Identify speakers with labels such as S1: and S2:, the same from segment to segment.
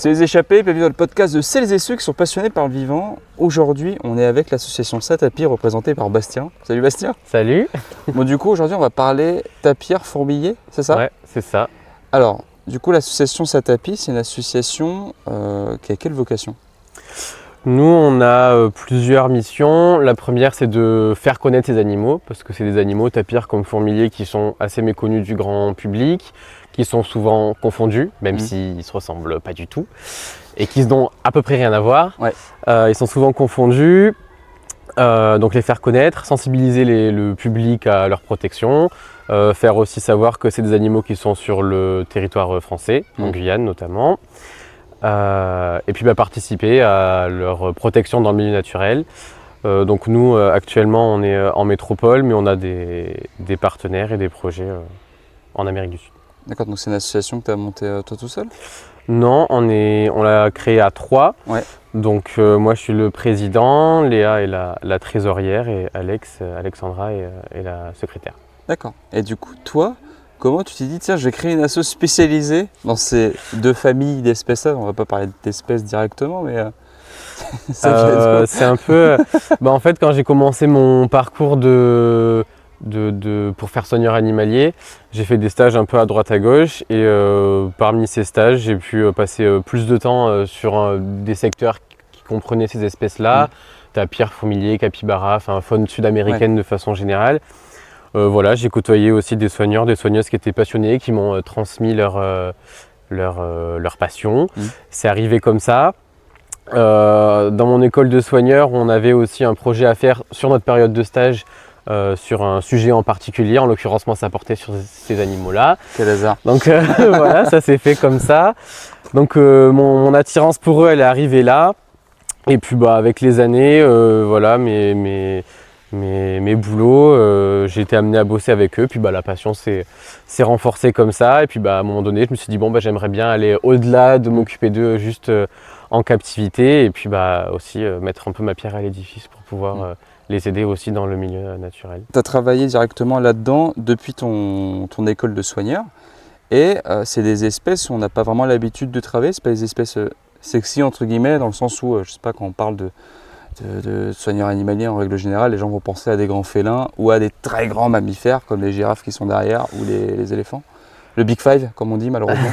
S1: C'est les échappés, bienvenue dans le podcast de celles et ceux qui sont passionnés par le vivant. Aujourd'hui, on est avec l'association Satapir représentée par Bastien. Salut Bastien.
S2: Salut.
S1: Bon, du coup, aujourd'hui, on va parler tapir fourmilier, c'est ça?
S2: Ouais, c'est ça.
S1: Alors, du coup, l'association Satapir, c'est une association qui a quelle vocation?
S2: Nous, on a plusieurs missions. La première, c'est de faire connaître ces animaux, parce que c'est des animaux, tapirs comme fourmiliers, qui sont assez méconnus du grand public, qui sont souvent confondus, même s'ils ne se ressemblent pas du tout, et qui n'ont à peu près rien à voir.
S1: Ouais.
S2: Ils sont souvent confondus, donc les faire connaître, sensibiliser le public à leur protection, faire aussi savoir que c'est des animaux qui sont sur le territoire français, en Guyane notamment. Et puis participer à leur protection dans le milieu naturel. Donc nous, actuellement, on est en métropole, mais on a des partenaires et des projets en Amérique du Sud.
S1: D'accord, donc c'est une association que tu as montée toi tout seul?
S2: Non, on l'a créée à 3.
S1: Ouais.
S2: Donc moi, je suis le président, Léa est la trésorière et Alexandra est la secrétaire.
S1: D'accord. Et du coup, toi, comment tu t'es dit, tiens, je vais créer une asso spécialisée dans ces deux familles d'espèces-là? On va pas parler d'espèces directement, mais
S2: c'est un peu... en fait, quand j'ai commencé mon parcours pour faire soigneur animalier, j'ai fait des stages un peu à droite à gauche et parmi ces stages, j'ai pu passer plus de temps sur des secteurs qui comprenaient ces espèces-là, tapir, fourmilier, capybara, faune sud-américaine de façon générale. Voilà, j'ai côtoyé aussi des soigneurs, des soigneuses qui étaient passionnés, qui m'ont transmis leur passion. C'est arrivé comme ça. Dans mon école de soigneur, on avait aussi un projet à faire sur notre période de stage sur un sujet en particulier. En l'occurrence, moi, ça portait sur ces animaux-là.
S1: Quel hasard.
S2: Donc voilà, ça s'est fait comme ça. Donc mon attirance pour eux, elle est arrivée là. Et puis avec les années, voilà, mes boulots, j'ai été amené à bosser avec eux, puis la passion s'est renforcée comme ça, et puis à un moment donné je me suis dit j'aimerais bien aller au-delà de m'occuper d'eux juste en captivité, et puis aussi mettre un peu ma pierre à l'édifice pour pouvoir les aider aussi dans le milieu naturel.
S1: Tu as travaillé directement là-dedans depuis ton école de soigneur, et c'est des espèces où on n'a pas vraiment l'habitude de travailler, c'est pas des espèces sexy entre guillemets, dans le sens où, je sais pas, quand on parle de soigneurs animaliers en règle générale, les gens vont penser à des grands félins ou à des très grands mammifères comme les girafes qui sont derrière ou les éléphants. Le Big Five, comme on dit malheureusement.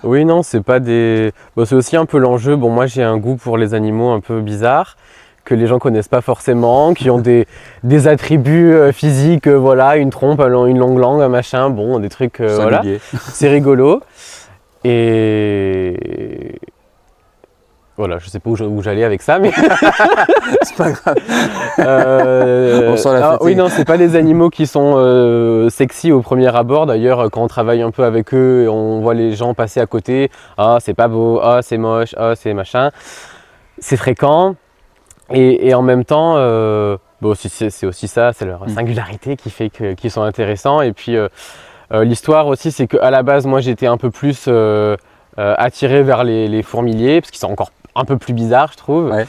S2: Oui, non, c'est pas des... c'est aussi un peu l'enjeu. Moi j'ai un goût pour les animaux un peu bizarres, que les gens connaissent pas forcément, qui ont des attributs physiques, voilà, une trompe, une longue langue, un machin, des trucs, voilà. C'est rigolo. Et... Voilà, je sais pas où j'allais avec ça, mais
S1: c'est pas grave. On sent la fatigue.
S2: Oui, non, c'est pas des animaux qui sont sexy au premier abord. D'ailleurs, quand on travaille un peu avec eux, on voit les gens passer à côté. Ah, c'est pas beau. Ah, c'est moche. Ah, c'est machin. C'est fréquent. Et en même temps, c'est aussi ça, c'est leur singularité qui fait qu'ils sont intéressants. Et puis, l'histoire aussi, c'est qu'à la base, moi, j'étais un peu plus attiré vers les fourmiliers, parce qu'ils sont encore un peu plus bizarre, je trouve. Ouais.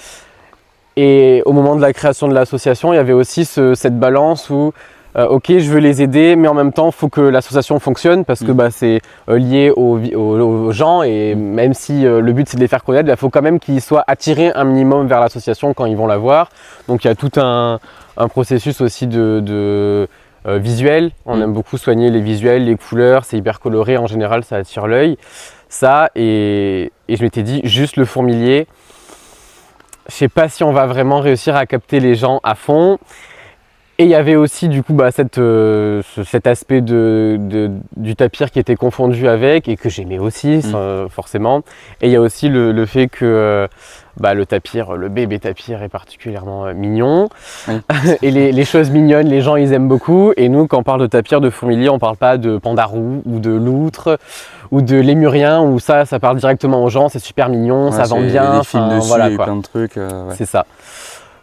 S2: Et au moment de la création de l'association, il y avait aussi cette balance où, ok, je veux les aider, mais en même temps, il faut que l'association fonctionne parce que c'est lié aux gens. Et même si le but c'est de les faire connaître, il faut quand même qu'ils soient attirés un minimum vers l'association quand ils vont la voir. Donc il y a tout un processus aussi de visuel. On aime beaucoup soigner les visuels, les couleurs, c'est hyper coloré, en général ça attire l'œil. Ça, et je m'étais dit, juste le fourmilier, je sais pas si on va vraiment réussir à capter les gens à fond. Et il y avait aussi du coup cet aspect du tapir qui était confondu avec et que j'aimais aussi forcément. Et il y a aussi le fait que le tapir, le bébé tapir est particulièrement mignon. Oui. Et les choses mignonnes, les gens ils aiment beaucoup. Et nous, quand on parle de tapir, de fourmilier, on parle pas de pandarou ou de loutre ou de lémurien, où ça parle directement aux gens, c'est super mignon, ça vend bien.
S1: Des films dessus, voilà, plein de trucs.
S2: C'est ça.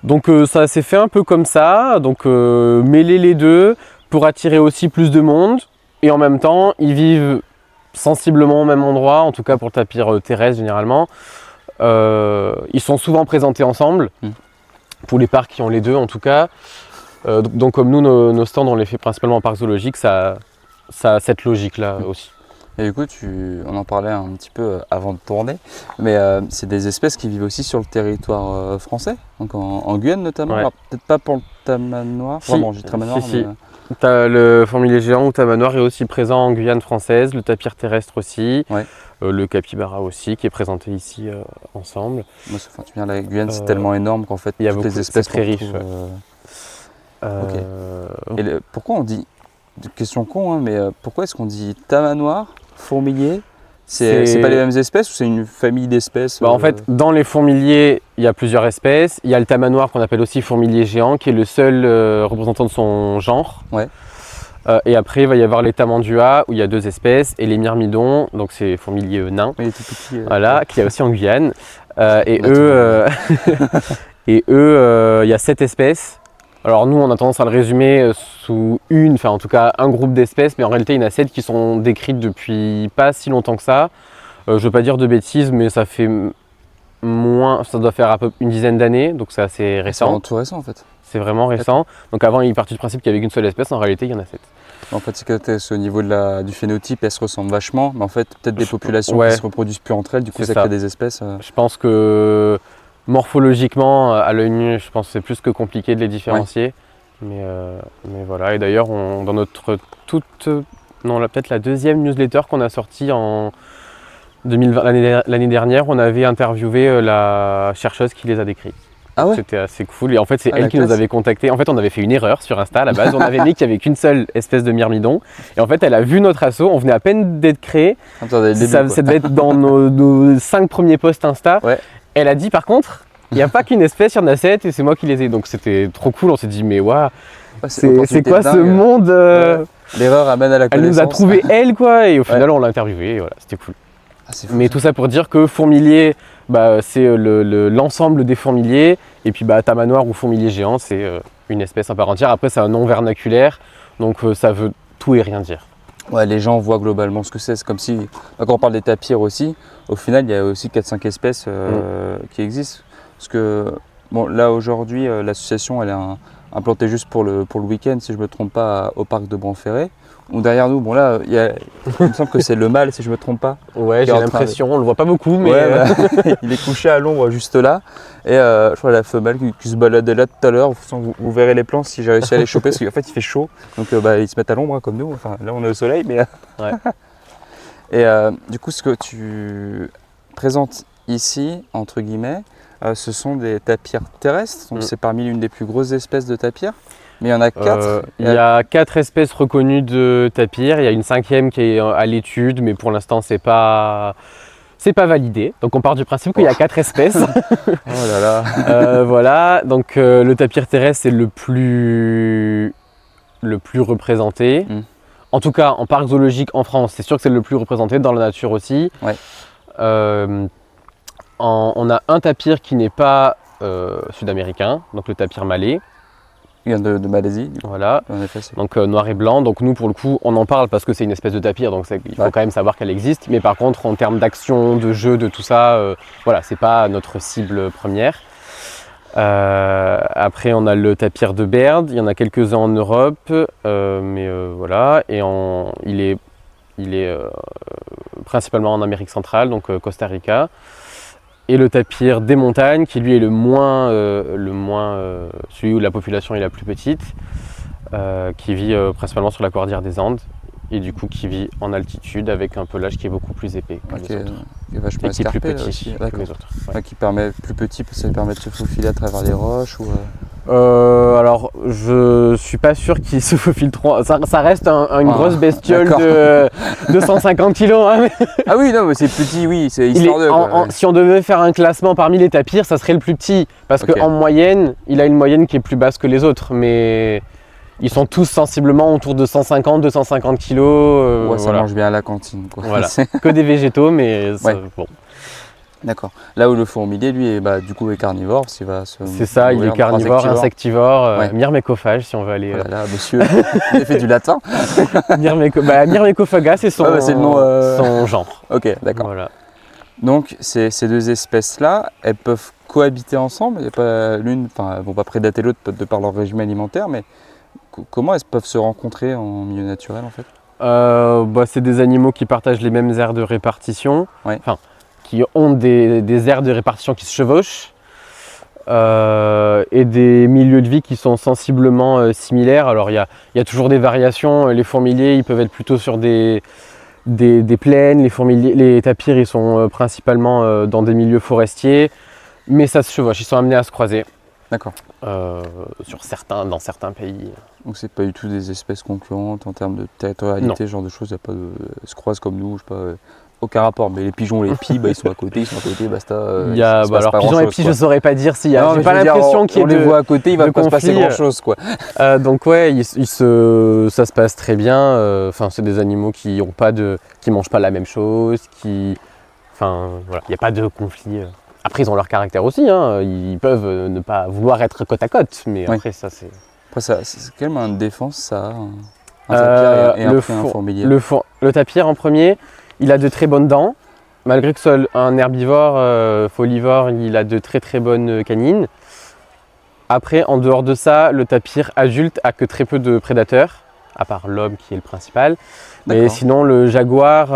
S2: Donc ça s'est fait un peu comme ça, donc mêler les deux pour attirer aussi plus de monde, et en même temps ils vivent sensiblement au même endroit, en tout cas pour le tapir terrestre généralement. Ils sont souvent présentés ensemble, pour les parcs qui ont les deux en tout cas. Donc comme nous, nos stands on les fait principalement en parc zoologique, ça a cette logique là aussi.
S1: Et du coup, on en parlait un petit peu avant de tourner, mais c'est des espèces qui vivent aussi sur le territoire français, donc en Guyane notamment.
S2: Ouais.
S1: Alors peut-être pas pour le tamanoir,
S2: Si,
S1: vraiment, j'ai tamanoir,
S2: si.
S1: mais
S2: T'as le fourmilier géant ou tamanoir est aussi présent en Guyane française, le tapir terrestre aussi,
S1: ouais.
S2: le capybara aussi qui est présenté ici ensemble.
S1: Moi, enfin, tu viens la Guyane, c'est
S2: Euh,
S1: tellement énorme qu'en fait,
S2: il y a
S1: toutes
S2: beaucoup,
S1: les espèces
S2: c'est très
S1: qu'on
S2: riche.
S1: retrouve,
S2: Ouais.
S1: Et pourquoi on dit, question con, hein, mais pourquoi est-ce qu'on dit tamanoir, fourmilier? C'est pas les mêmes espèces ou c'est une famille d'espèces
S2: En fait, dans les fourmiliers, il y a plusieurs espèces. Il y a le tamanoir qu'on appelle aussi fourmilier géant, qui est le seul représentant de son genre.
S1: Ouais.
S2: Et après, il va y avoir les tamandua, où il y a 2 espèces, et les myrmidons, donc c'est fourmiliers nains,
S1: Mais les tout petits.
S2: voilà, qu'il y a aussi en Guyane. Et
S1: On a
S2: eux, il y a 7 espèces. Alors nous, on a tendance à le résumer sous enfin en tout cas un groupe d'espèces, mais en réalité, il y en a 7 qui sont décrites depuis pas si longtemps que ça. Je ne veux pas dire de bêtises, mais ça fait ça doit faire à peu une dizaine d'années, donc c'est assez
S1: C'est
S2: récent.
S1: vraiment tout récent en fait.
S2: C'est vraiment récent. Donc avant, il partait du principe qu'il n'y avait qu'une seule espèce, en réalité, il y en a 7.
S1: En fait, c'est que au niveau du phénotype, elles se ressemblent vachement, mais en fait, peut-être des populations
S2: ouais.
S1: qui se reproduisent plus entre elles, du coup,
S2: C'est
S1: ça
S2: ça.
S1: crée des espèces.
S2: Je pense que morphologiquement, à l'œil nu, je pense que c'est plus que compliqué de les différencier. Mais voilà, et d'ailleurs, dans notre peut-être la deuxième newsletter qu'on a sortie en 2020, l'année dernière, on avait interviewé la chercheuse qui les a décrits.
S1: Ah ouais.
S2: C'était assez cool. Et en fait, c'est
S1: Ah,
S2: elle
S1: la
S2: qui nous
S1: classe.
S2: avait contacté. En fait, on avait fait une erreur sur Insta à la base. On avait mis qu'il n'y avait qu'une seule espèce de myrmidon. Et en fait, elle a vu notre assaut. On venait à peine d'être créé.
S1: Attendez, le début,
S2: Ça,
S1: quoi.
S2: ça devait être dans nos 5 premiers posts Insta.
S1: Ouais.
S2: Elle a dit par contre, il n'y a pas qu'une espèce, il y en a 7 et c'est moi qui les ai. Donc c'était trop cool. On s'est dit, mais waouh,
S1: Ouais,
S2: c'est
S1: opportunité
S2: quoi
S1: de
S2: ce
S1: dingue.
S2: monde
S1: Ouais. L'erreur amène à la
S2: Elle
S1: connaissance.
S2: nous a trouvé elle quoi. Et au final, on l'a interviewée. Et voilà, c'était cool.
S1: Ah, c'est fou,
S2: Mais
S1: ça.
S2: tout ça pour dire que fourmilier, c'est l'ensemble des fourmiliers. Et puis tamanoir ou fourmilier géant, c'est une espèce à part entière. Après, c'est un nom vernaculaire, donc ça veut tout et rien dire.
S1: Ouais, les gens voient globalement ce que c'est. C'est comme si, quand on parle des tapirs aussi, au final, il y a aussi 4-5 espèces qui existent. Parce que, bon, là aujourd'hui, l'association, elle est implantée juste pour le week-end, si je ne me trompe pas, au parc de Branferré. Ou derrière nous, bon là, il me semble que c'est le mâle, si je ne me trompe pas.
S2: Ouais, j'ai l'impression, on le voit pas beaucoup, mais
S1: Ouais, il est couché à l'ombre juste là. Et je crois la femelle qui se baladait là tout à l'heure. Vous verrez les plans si j'ai réussi à les choper, parce qu'en fait il fait chaud. Donc ils se mettent à l'ombre hein, comme nous. Enfin là on est au soleil, mais.
S2: Ouais.
S1: Et du coup, ce que tu présentes ici, entre guillemets, ce sont des tapirs terrestres. Donc c'est parmi l'une des plus grosses espèces de tapirs. Mais il y en a 4.
S2: Il y a 4 espèces reconnues de tapirs. Il y a une 5e qui est à l'étude, mais pour l'instant c'est pas validé. Donc on part du principe qu'il y a 4 espèces.
S1: Oh là là.
S2: Voilà. Donc le tapir terrestre c'est le plus représenté. En tout cas, en parc zoologique en France, c'est sûr que c'est le plus représenté, dans la nature aussi.
S1: Ouais.
S2: On a un tapir qui n'est pas sud-américain, donc le tapir malais.
S1: Il vient de Malaisie.
S2: Voilà.
S1: En effet,
S2: donc noir et blanc. Donc nous, pour le coup, on en parle parce que c'est une espèce de tapir, donc il faut quand même savoir qu'elle existe. Mais par contre, en termes d'action, de jeu, de tout ça, voilà, c'est pas notre cible première. Après, on a le tapir de Baird. Il y en a quelques-uns en Europe, mais voilà. Et il est principalement en Amérique centrale, donc Costa Rica. Et le tapir des montagnes, qui lui est celui où la population est la plus petite, qui vit principalement sur la cordillère des Andes, et du coup qui vit en altitude avec un pelage qui est beaucoup plus épais que les autres.
S1: Qui est vachement
S2: et qui est plus
S1: escarpé,
S2: petit que les autres. Ouais.
S1: Qui permet plus petit, ça permet de se faufiler à travers les roches ou.
S2: Alors, je suis pas sûr qu'il se faufile trop. Ça reste une grosse bestiole de 150 kg. Hein,
S1: Ah oui, non, mais c'est petit, oui, c'est histoire de.
S2: Si on devait faire un classement parmi les tapirs, ça serait le plus petit. Parce qu'en moyenne, il a une moyenne qui est plus basse que les autres. Mais ils sont tous sensiblement autour de 150-250 kg.
S1: Ça mange bien à la cantine. Quoi.
S2: Voilà, que des végétaux, mais bon.
S1: D'accord. Là où le fourmilier, lui, du coup, est carnivore, s'il va se.
S2: C'est ça, il est carnivore, insectivore, myrmécophage, si on veut aller.
S1: Voilà, monsieur, il fait du latin.
S2: Myrmécophaga, c'est son genre.
S1: Ok, d'accord.
S2: Voilà.
S1: Donc, ces deux espèces-là, elles peuvent cohabiter ensemble. Il y a pas l'une, elles vont pas prédater l'autre de par leur régime alimentaire, mais comment elles peuvent se rencontrer en milieu naturel, en fait?
S2: C'est des animaux qui partagent les mêmes aires de répartition,
S1: Ouais.
S2: enfin, qui ont des aires de répartition qui se chevauchent, et des milieux de vie qui sont sensiblement similaires. Alors il y a toujours des variations. Les fourmiliers, ils peuvent être plutôt sur des plaines. Les tapirs, ils sont principalement dans des milieux forestiers, mais ça se chevauche, ils sont amenés à se croiser.
S1: D'accord.
S2: Dans certains pays.
S1: Donc c'est pas du tout des espèces concurrentes en termes de territorialité, ce genre de choses, il n'y a pas de. Ils se croisent comme nous, je sais pas. Aucun rapport, mais les pigeons, les pies, ils sont à côté, basta.
S2: Alors pigeons et pies, je saurais pas dire s'il y a.
S1: Non,
S2: j'ai pas l'impression qu'il y ait
S1: on les voit à côté, il va pas se passer
S2: conflit.
S1: grand chose, quoi.
S2: Donc ouais, ça se passe très bien. Enfin, c'est des animaux qui mangent pas la même chose, enfin voilà, il n'y a pas de conflit. Après, ils ont leur caractère aussi, hein. Ils peuvent ne pas vouloir être côte à côte, mais
S1: Oui.
S2: après ça c'est.
S1: Après, c'est quel moyen de défense ça a, un tapir et après un fourmilier.
S2: Le tapir en premier, il a de très bonnes dents. Malgré que ce soit un herbivore, folivore, il a de très très bonnes canines. Après, en dehors de ça, le tapir adulte a que très peu de prédateurs, à part l'homme qui est le principal. Mais sinon, le jaguar,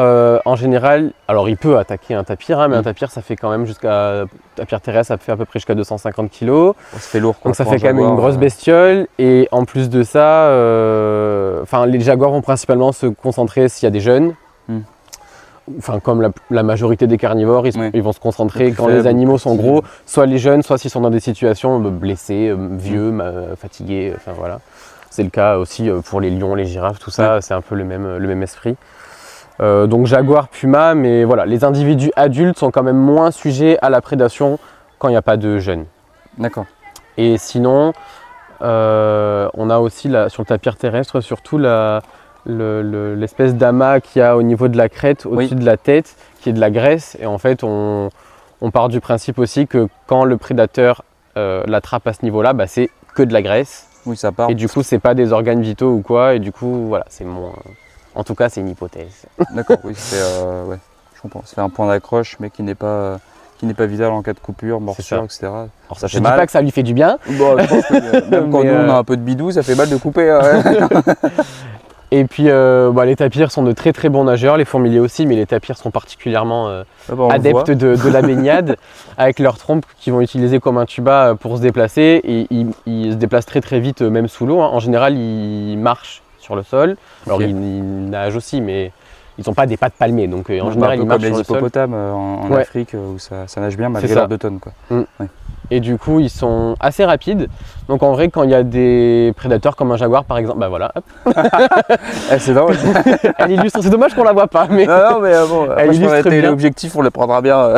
S2: en général, alors il peut attaquer un tapir, hein, mais un tapir, ça fait quand même tapir terrestre, ça fait à peu près jusqu'à 250 kg.
S1: Ça fait lourd, quoi.
S2: Donc ça fait quand même une grosse bestiole. Et en plus de ça, les jaguars vont principalement se concentrer s'il y a des jeunes. Enfin, comme la majorité des carnivores, ils vont se concentrer quand les animaux sont gros, soit les jeunes, soit s'ils sont dans des situations blessés, vieux, fatigués, enfin voilà. C'est le cas aussi pour les lions, les girafes, tout ça, c'est un peu le même esprit. Donc jaguar, puma, mais voilà, les individus adultes sont quand même moins sujets à la prédation quand il n'y a pas de jeunes.
S1: D'accord.
S2: Et sinon, on a aussi sur le tapir terrestre, surtout l'espèce d'amas qu'il y a au niveau de la crête, au-dessus de la tête, qui est de la graisse. Et en fait, on part du principe aussi que quand le prédateur l'attrape à ce niveau-là, c'est que de la graisse.
S1: Oui, ça part.
S2: Et du coup, c'est pas des organes vitaux ou quoi. Et du coup, voilà, c'est moins. En tout cas, c'est une hypothèse.
S1: D'accord, oui, je comprends. C'est un point d'accroche, mais qui n'est pas vital en cas de coupure, morsure, etc. Alors
S2: ça fait mal. Je dis pas que ça lui fait du bien.
S1: Bon, je pense que même quand nous on a un peu de bidou, ça fait mal de couper.
S2: Et puis les tapirs sont de très très bons nageurs, les fourmiliers aussi, mais les tapirs sont particulièrement adeptes de la baignade, avec leurs trompes qu'ils vont utiliser comme un tuba pour se déplacer. Et ils se déplacent très très vite, même sous l'eau. En général, ils marchent sur le sol. Alors ils nagent aussi, mais ils n'ont pas des pattes palmées. Donc en général, ils marchent sur le sol.
S1: Comme les hippopotames en Afrique, où ça nage bien malgré leur 2 tonnes, quoi. Ouais.
S2: Et du coup, ils sont assez rapides. Donc en vrai, quand il y a des prédateurs comme un jaguar par exemple, voilà, hop.
S1: C'est drôle.
S2: Elle illustre, c'est dommage qu'on la voit pas. Mais
S1: non, mais bon, elle illustre bien. L'objectif, on le prendra bien.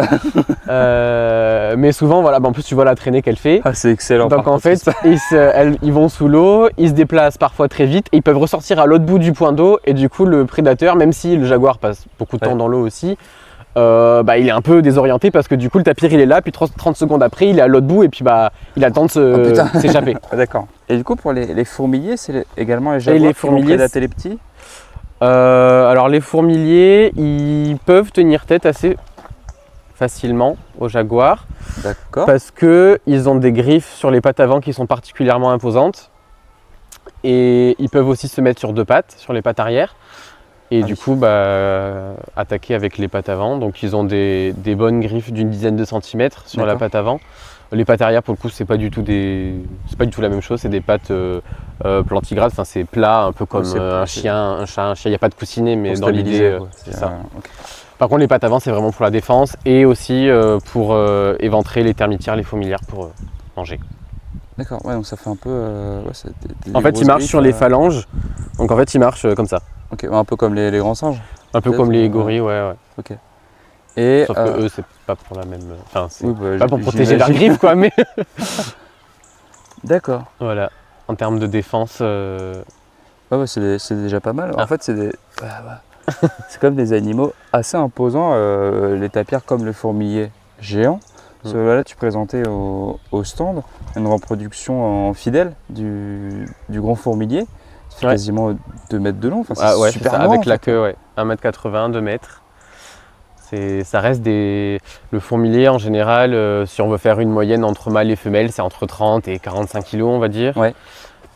S2: Mais souvent, voilà, en plus tu vois la traînée qu'elle fait.
S1: Ah, c'est excellent.
S2: Donc en fait, ils vont sous l'eau, ils se déplacent parfois très vite et ils peuvent ressortir à l'autre bout du point d'eau. Et du coup, le prédateur, même si le jaguar passe beaucoup de temps dans l'eau aussi, il est un peu désorienté parce que du coup le tapir il est là, puis 30 secondes après il est à l'autre bout et puis il attend de s'échapper.
S1: D'accord. Et du coup pour les fourmiliers, c'est également les jaguars qui vont prédater les petits?
S2: Alors les fourmiliers, ils peuvent tenir tête assez facilement aux jaguars.
S1: D'accord.
S2: Parce qu'ils ont des griffes sur les pattes avant qui sont particulièrement imposantes. Et ils peuvent aussi se mettre sur 2 pattes, sur les pattes arrière. Et du coup, attaquer avec les pattes avant. Donc ils ont des bonnes griffes d'une dizaine de centimètres sur la patte avant. Les pattes arrière, pour le coup, c'est pas du tout la même chose. C'est des pattes plantigrades. Enfin, c'est plat, un peu comme un chien, un chat. Il n'y a pas de coussinet, mais dans l'idée, c'est ça. Okay. Par contre, les pattes avant, c'est vraiment pour la défense et aussi pour éventrer les termitières, les fourmilières pour manger.
S1: D'accord. Ouais, donc ça fait un peu.
S2: En fait, ils marchent sur les phalanges. Donc en fait, ils marchent comme ça.
S1: Ok, un peu comme les grands singes.
S2: Un peu comme les gorilles, ouais.
S1: Ok. Et
S2: sauf que eux, c'est pas pour la même. Enfin, c'est
S1: oui,
S2: pas pour protéger leurs griffes, quoi, mais.
S1: D'accord.
S2: Voilà. En termes de défense.
S1: Ouais, c'est déjà pas mal. En fait, c'est comme des animaux assez imposants, les tapirs comme le fourmilier géant. Là, tu présentais au stand une reproduction en fidèle du grand fourmilier. C'est quasiment 2 mètres de long. Enfin, c'est super
S2: ça,
S1: long,
S2: avec la queue, 1m80, 2 mètres. Ça reste le fourmilier en général, si on veut faire une moyenne entre mâles et femelles, c'est entre 30 et 45 kg, on va dire.
S1: Ouais.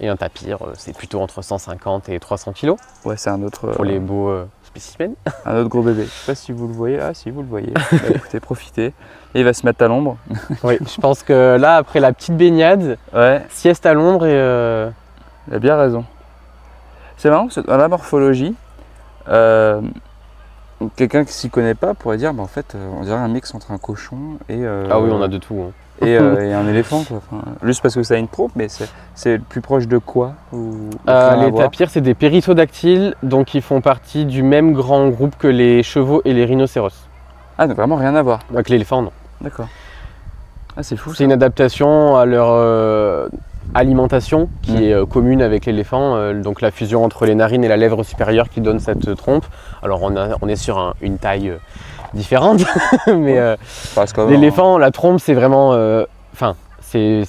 S2: Et un tapir, c'est plutôt entre 150 et 300 kg
S1: Ouais, c'est un autre,
S2: pour les beaux spécimens.
S1: un autre gros bébé. Je sais pas si vous le voyez. Ah, si vous le voyez. Bah, écoutez, profitez. Et il va se mettre à l'ombre.
S2: Oui, je pense que là, après la petite baignade,
S1: Ouais,
S2: sieste à l'ombre et
S1: il a bien raison. C'est marrant parce que dans la morphologie, quelqu'un qui s'y connaît pas pourrait dire, bah, en fait, on dirait un mix entre un cochon et,
S2: ah oui, on a de tout. Hein.
S1: et un éléphant. Quoi. Enfin, juste parce que ça a une trompe, mais c'est le plus proche de quoi
S2: Les tapirs, c'est des périssodactyles, donc ils font partie du même grand groupe que les chevaux et les rhinocéros.
S1: Ah, donc vraiment rien à voir.
S2: Avec l'éléphant, non.
S1: D'accord. Ah, c'est fou.
S2: C'est une adaptation à leur alimentation qui est commune avec l'éléphant, donc la fusion entre les narines et la lèvre supérieure qui donne cette trompe. Alors on est sur une taille différente, mais l'éléphant, la trompe, c'est vraiment, c'est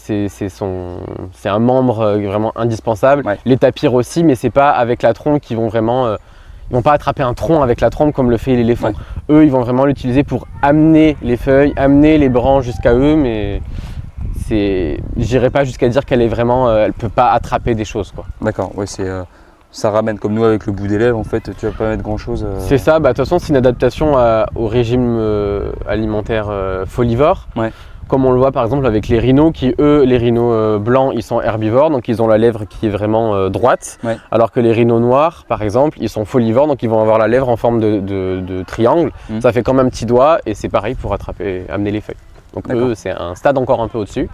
S2: un membre vraiment indispensable.
S1: Ouais.
S2: Les tapirs aussi, mais c'est pas avec la trompe qu'ils vont vraiment, ils vont pas attraper un tronc avec la trompe comme le fait l'éléphant.
S1: Ouais.
S2: Eux, ils vont vraiment l'utiliser pour amener les feuilles, amener les branches jusqu'à eux, mais j'irai pas jusqu'à dire qu'elle est vraiment, elle peut pas attraper des choses, quoi.
S1: D'accord, ouais, ça ramène comme nous avec le bout des lèvres, en fait, tu vas pas mettre grand chose.
S2: C'est ça, de toute façon, c'est une adaptation au régime alimentaire folivore.
S1: Ouais.
S2: Comme on le voit par exemple avec les rhinos, qui eux, les rhinos blancs, ils sont herbivores, donc ils ont la lèvre qui est vraiment droite,
S1: Ouais.
S2: alors que les rhinos noirs, par exemple, ils sont folivores, donc ils vont avoir la lèvre en forme de triangle. Ça fait comme un petit doigt, et c'est pareil pour amener les feuilles. Donc eux, c'est un stade encore un peu au-dessus,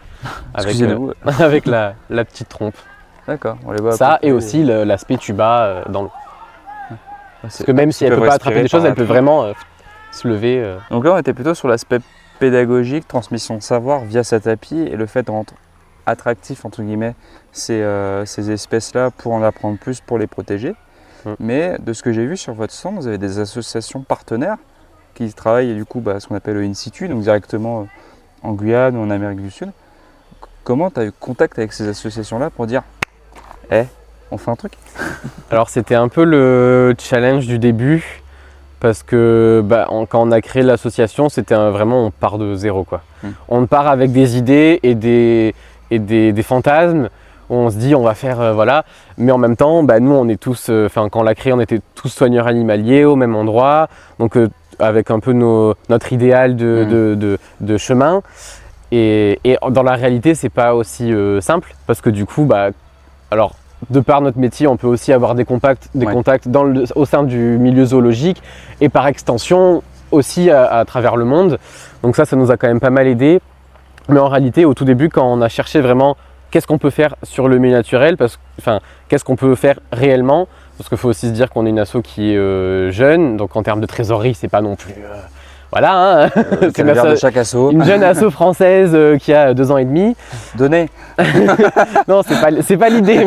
S2: avec la petite trompe.
S1: D'accord, on les voit.
S2: Ça, et aussi l'aspect tuba dans l'eau.
S1: Ouais.
S2: Parce que même si elle ne peut pas attraper des choses, elle peut vraiment se lever.
S1: Donc là, on était plutôt sur l'aspect pédagogique, transmission de savoir via sa tapis, et le fait de rendre attractif, entre guillemets, ces espèces-là pour en apprendre plus, pour les protéger. Mais de ce que j'ai vu sur votre stand, vous avez des associations partenaires qui travaillent du coup ce qu'on appelle le in situ, donc directement en Guyane ou en Amérique du Sud. Comment tu as eu contact avec ces associations-là pour dire on fait un truc?
S2: Alors c'était un peu le challenge du début, parce que quand on a créé l'association, c'était vraiment on part de zéro, quoi. On part avec des idées et des fantasmes. On se dit on va faire voilà, mais en même temps nous on est tous, quand on l'a créé on était tous soigneurs animaliers au même endroit, donc avec un peu notre idéal de chemin, et dans la réalité c'est pas aussi simple, parce que du coup alors de par notre métier on peut aussi avoir des contacts au sein du milieu zoologique, et par extension aussi à travers le monde, donc ça nous a quand même pas mal aidé. Mais en réalité au tout début, quand on a cherché vraiment qu'est-ce qu'on peut faire sur le milieu naturel, qu'est-ce qu'on peut faire réellement, parce qu'il faut aussi se dire qu'on est une asso qui est jeune, donc en termes de trésorerie, c'est pas non plus... voilà,
S1: c'est le verre de chaque asso.
S2: Une jeune asso française qui a 2 ans et demi.
S1: Donnez.
S2: Non, c'est pas l'idée,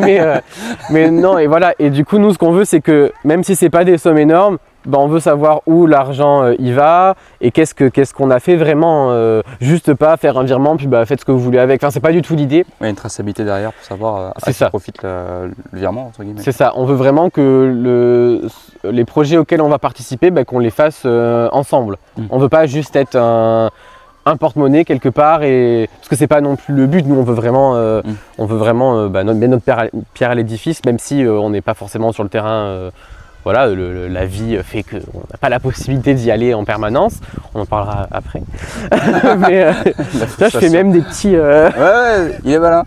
S2: mais non, et voilà. Et du coup, nous, ce qu'on veut, c'est que même si c'est pas des sommes énormes, on veut savoir où l'argent y va, et qu'est-ce qu'on a fait vraiment, juste pas faire un virement puis faites ce que vous voulez avec. Enfin, c'est pas du tout l'idée.
S1: Il y a une traçabilité derrière pour savoir à qui profite le virement, entre guillemets.
S2: C'est ça, on veut vraiment que les projets auxquels on va participer, qu'on les fasse ensemble. On veut pas juste être un porte-monnaie quelque part, parce que c'est pas non plus le but. Nous on veut vraiment, mettre notre pierre à l'édifice, même si on n'est pas forcément sur le terrain. Voilà, la vie fait qu'on n'a pas la possibilité d'y aller en permanence. On en parlera après. Mais là, je fais même des petits...
S1: Ouais, il est malin.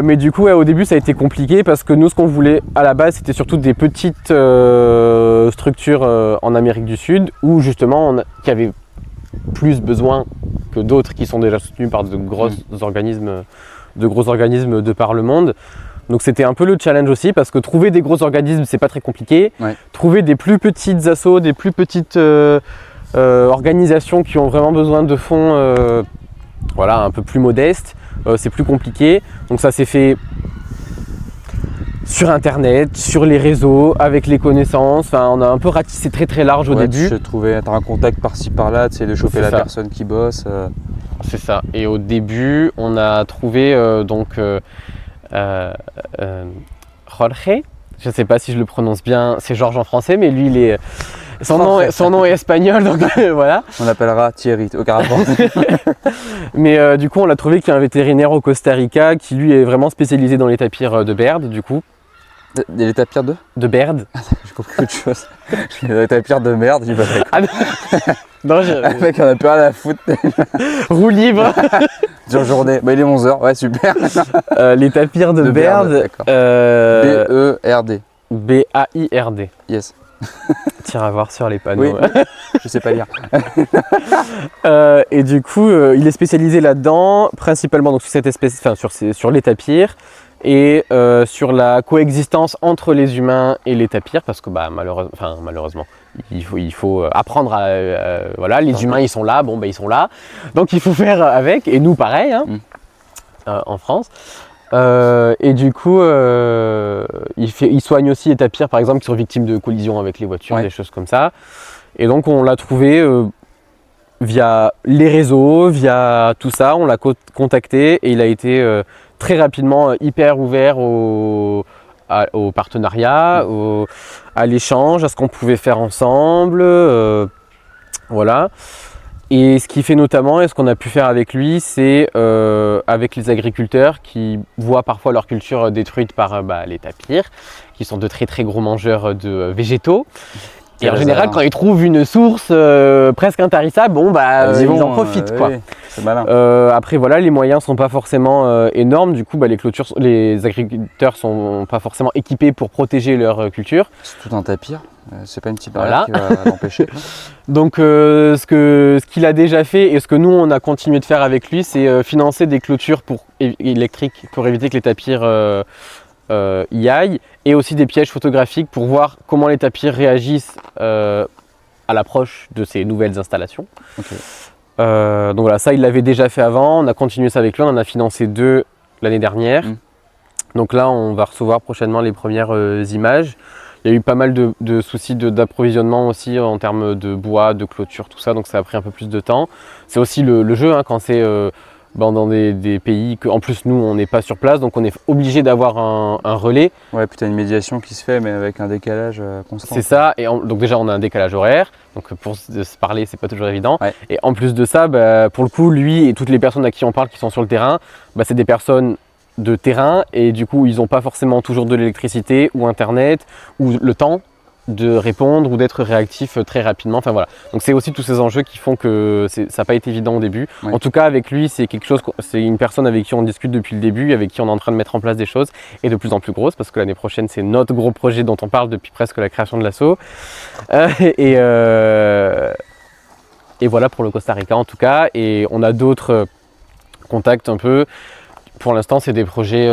S2: Mais du coup, au début, ça a été compliqué, parce que nous, ce qu'on voulait à la base, c'était surtout des petites structures en Amérique du Sud, où justement, qui avaient plus besoin que d'autres qui sont déjà soutenus par de gros organismes de par le monde. Donc c'était un peu le challenge aussi, parce que trouver des gros organismes, c'est pas très compliqué. Ouais. Trouver des plus petites assos, des plus petites organisations qui ont vraiment besoin de fonds un peu plus modestes, c'est plus compliqué. Donc ça s'est fait sur internet, sur les réseaux, avec les connaissances. Enfin, on a un peu ratissé très très large au début.
S1: T'as un contact par-ci par-là, tu sais, de choper la personne qui bosse.
S2: C'est ça. Et au début, on a trouvé Jorge, je ne sais pas si je le prononce bien, c'est Georges en français, mais lui Son nom est espagnol, donc voilà.
S1: On l'appellera Thierry, aucun rapport.
S2: Mais du coup, on a trouvé qu'il y a un vétérinaire au Costa Rica qui lui est vraiment spécialisé dans les tapirs de Baird, du coup.
S1: Les tapirs
S2: de Baird.
S1: J'ai compris autre chose. Les tapirs de merde, il va faire.
S2: Ah non, non
S1: Le mec, on a plus rien à foutre.
S2: roue libre.
S1: Dure journée. Bah, il est 11h, ouais, super.
S2: Les tapirs de Baird.
S1: D'accord. B-E-R-D.
S2: B-A-I-R-D.
S1: Yes.
S2: Tire à voir sur les panneaux.
S1: Oui, je sais pas lire.
S2: Et du coup, il est spécialisé là-dedans, principalement donc, sur cette espèce, enfin sur les tapirs et sur la coexistence entre les humains et les tapirs, parce que bah, malheureusement, il faut apprendre à voilà, les humains ils sont là, bon bah ils sont là, donc il faut faire avec, et nous pareil, hein, en France. Et du coup, il soigne aussi les tapirs, par exemple, qui sont victimes de collisions avec les voitures, des choses comme ça. Et donc, on l'a trouvé via les réseaux, via tout ça. On l'a contacté et il a été très rapidement hyper ouvert au partenariat, à l'échange, à ce qu'on pouvait faire ensemble. Voilà. Et ce qu'il fait notamment, et ce qu'on a pu faire avec lui, c'est avec les agriculteurs qui voient parfois leur culture détruite par les tapirs, qui sont de très très gros mangeurs de végétaux. Et en général, quand ils trouvent une source presque intarissable, bon bah ils en profitent quoi.
S1: Oui, c'est malin.
S2: Après voilà, les moyens sont pas forcément énormes, du coup les agriculteurs sont pas forcément équipés pour protéger leur culture.
S1: C'est tout un tapir, c'est pas une petite barrière qui va l'empêcher.
S2: Donc ce qu'il a déjà fait et ce que nous on a continué de faire avec lui, c'est financer des clôtures électriques pour éviter que les tapirs y aillent, et aussi des pièges photographiques pour voir comment les tapirs réagissent à l'approche de ces nouvelles installations.
S1: Okay.
S2: Donc voilà, ça il l'avait déjà fait avant, on a continué ça avec lui, on en a financé 2 l'année dernière. Donc là on va recevoir prochainement les premières images. Il y a eu pas mal de soucis d'approvisionnement aussi en termes de bois, de clôture, tout ça, donc ça a pris un peu plus de temps. C'est aussi le jeu, hein, quand c'est dans des pays qu'en plus nous on n'est pas sur place, donc on est obligé d'avoir un relais.
S1: Ouais, puis tu as une médiation qui se fait, mais avec un décalage constant.
S2: C'est ça, et donc déjà on a un décalage horaire, donc pour se parler c'est pas toujours évident. Ouais. Et en plus de ça, pour le coup, lui et toutes les personnes à qui on parle qui sont sur le terrain, c'est des personnes de terrain, et du coup ils n'ont pas forcément toujours de l'électricité ou internet ou le temps de répondre ou d'être réactif très rapidement, enfin voilà. Donc c'est aussi tous ces enjeux qui font que ça n'a pas été évident au début. En tout cas avec lui c'est une personne avec qui on discute depuis le début, avec qui on est en train de mettre en place des choses, et de plus en plus grosses, parce que l'année prochaine c'est notre gros projet dont on parle depuis presque la création de l'asso. Et voilà pour le Costa Rica en tout cas, et on a d'autres contacts un peu. Pour l'instant c'est des projets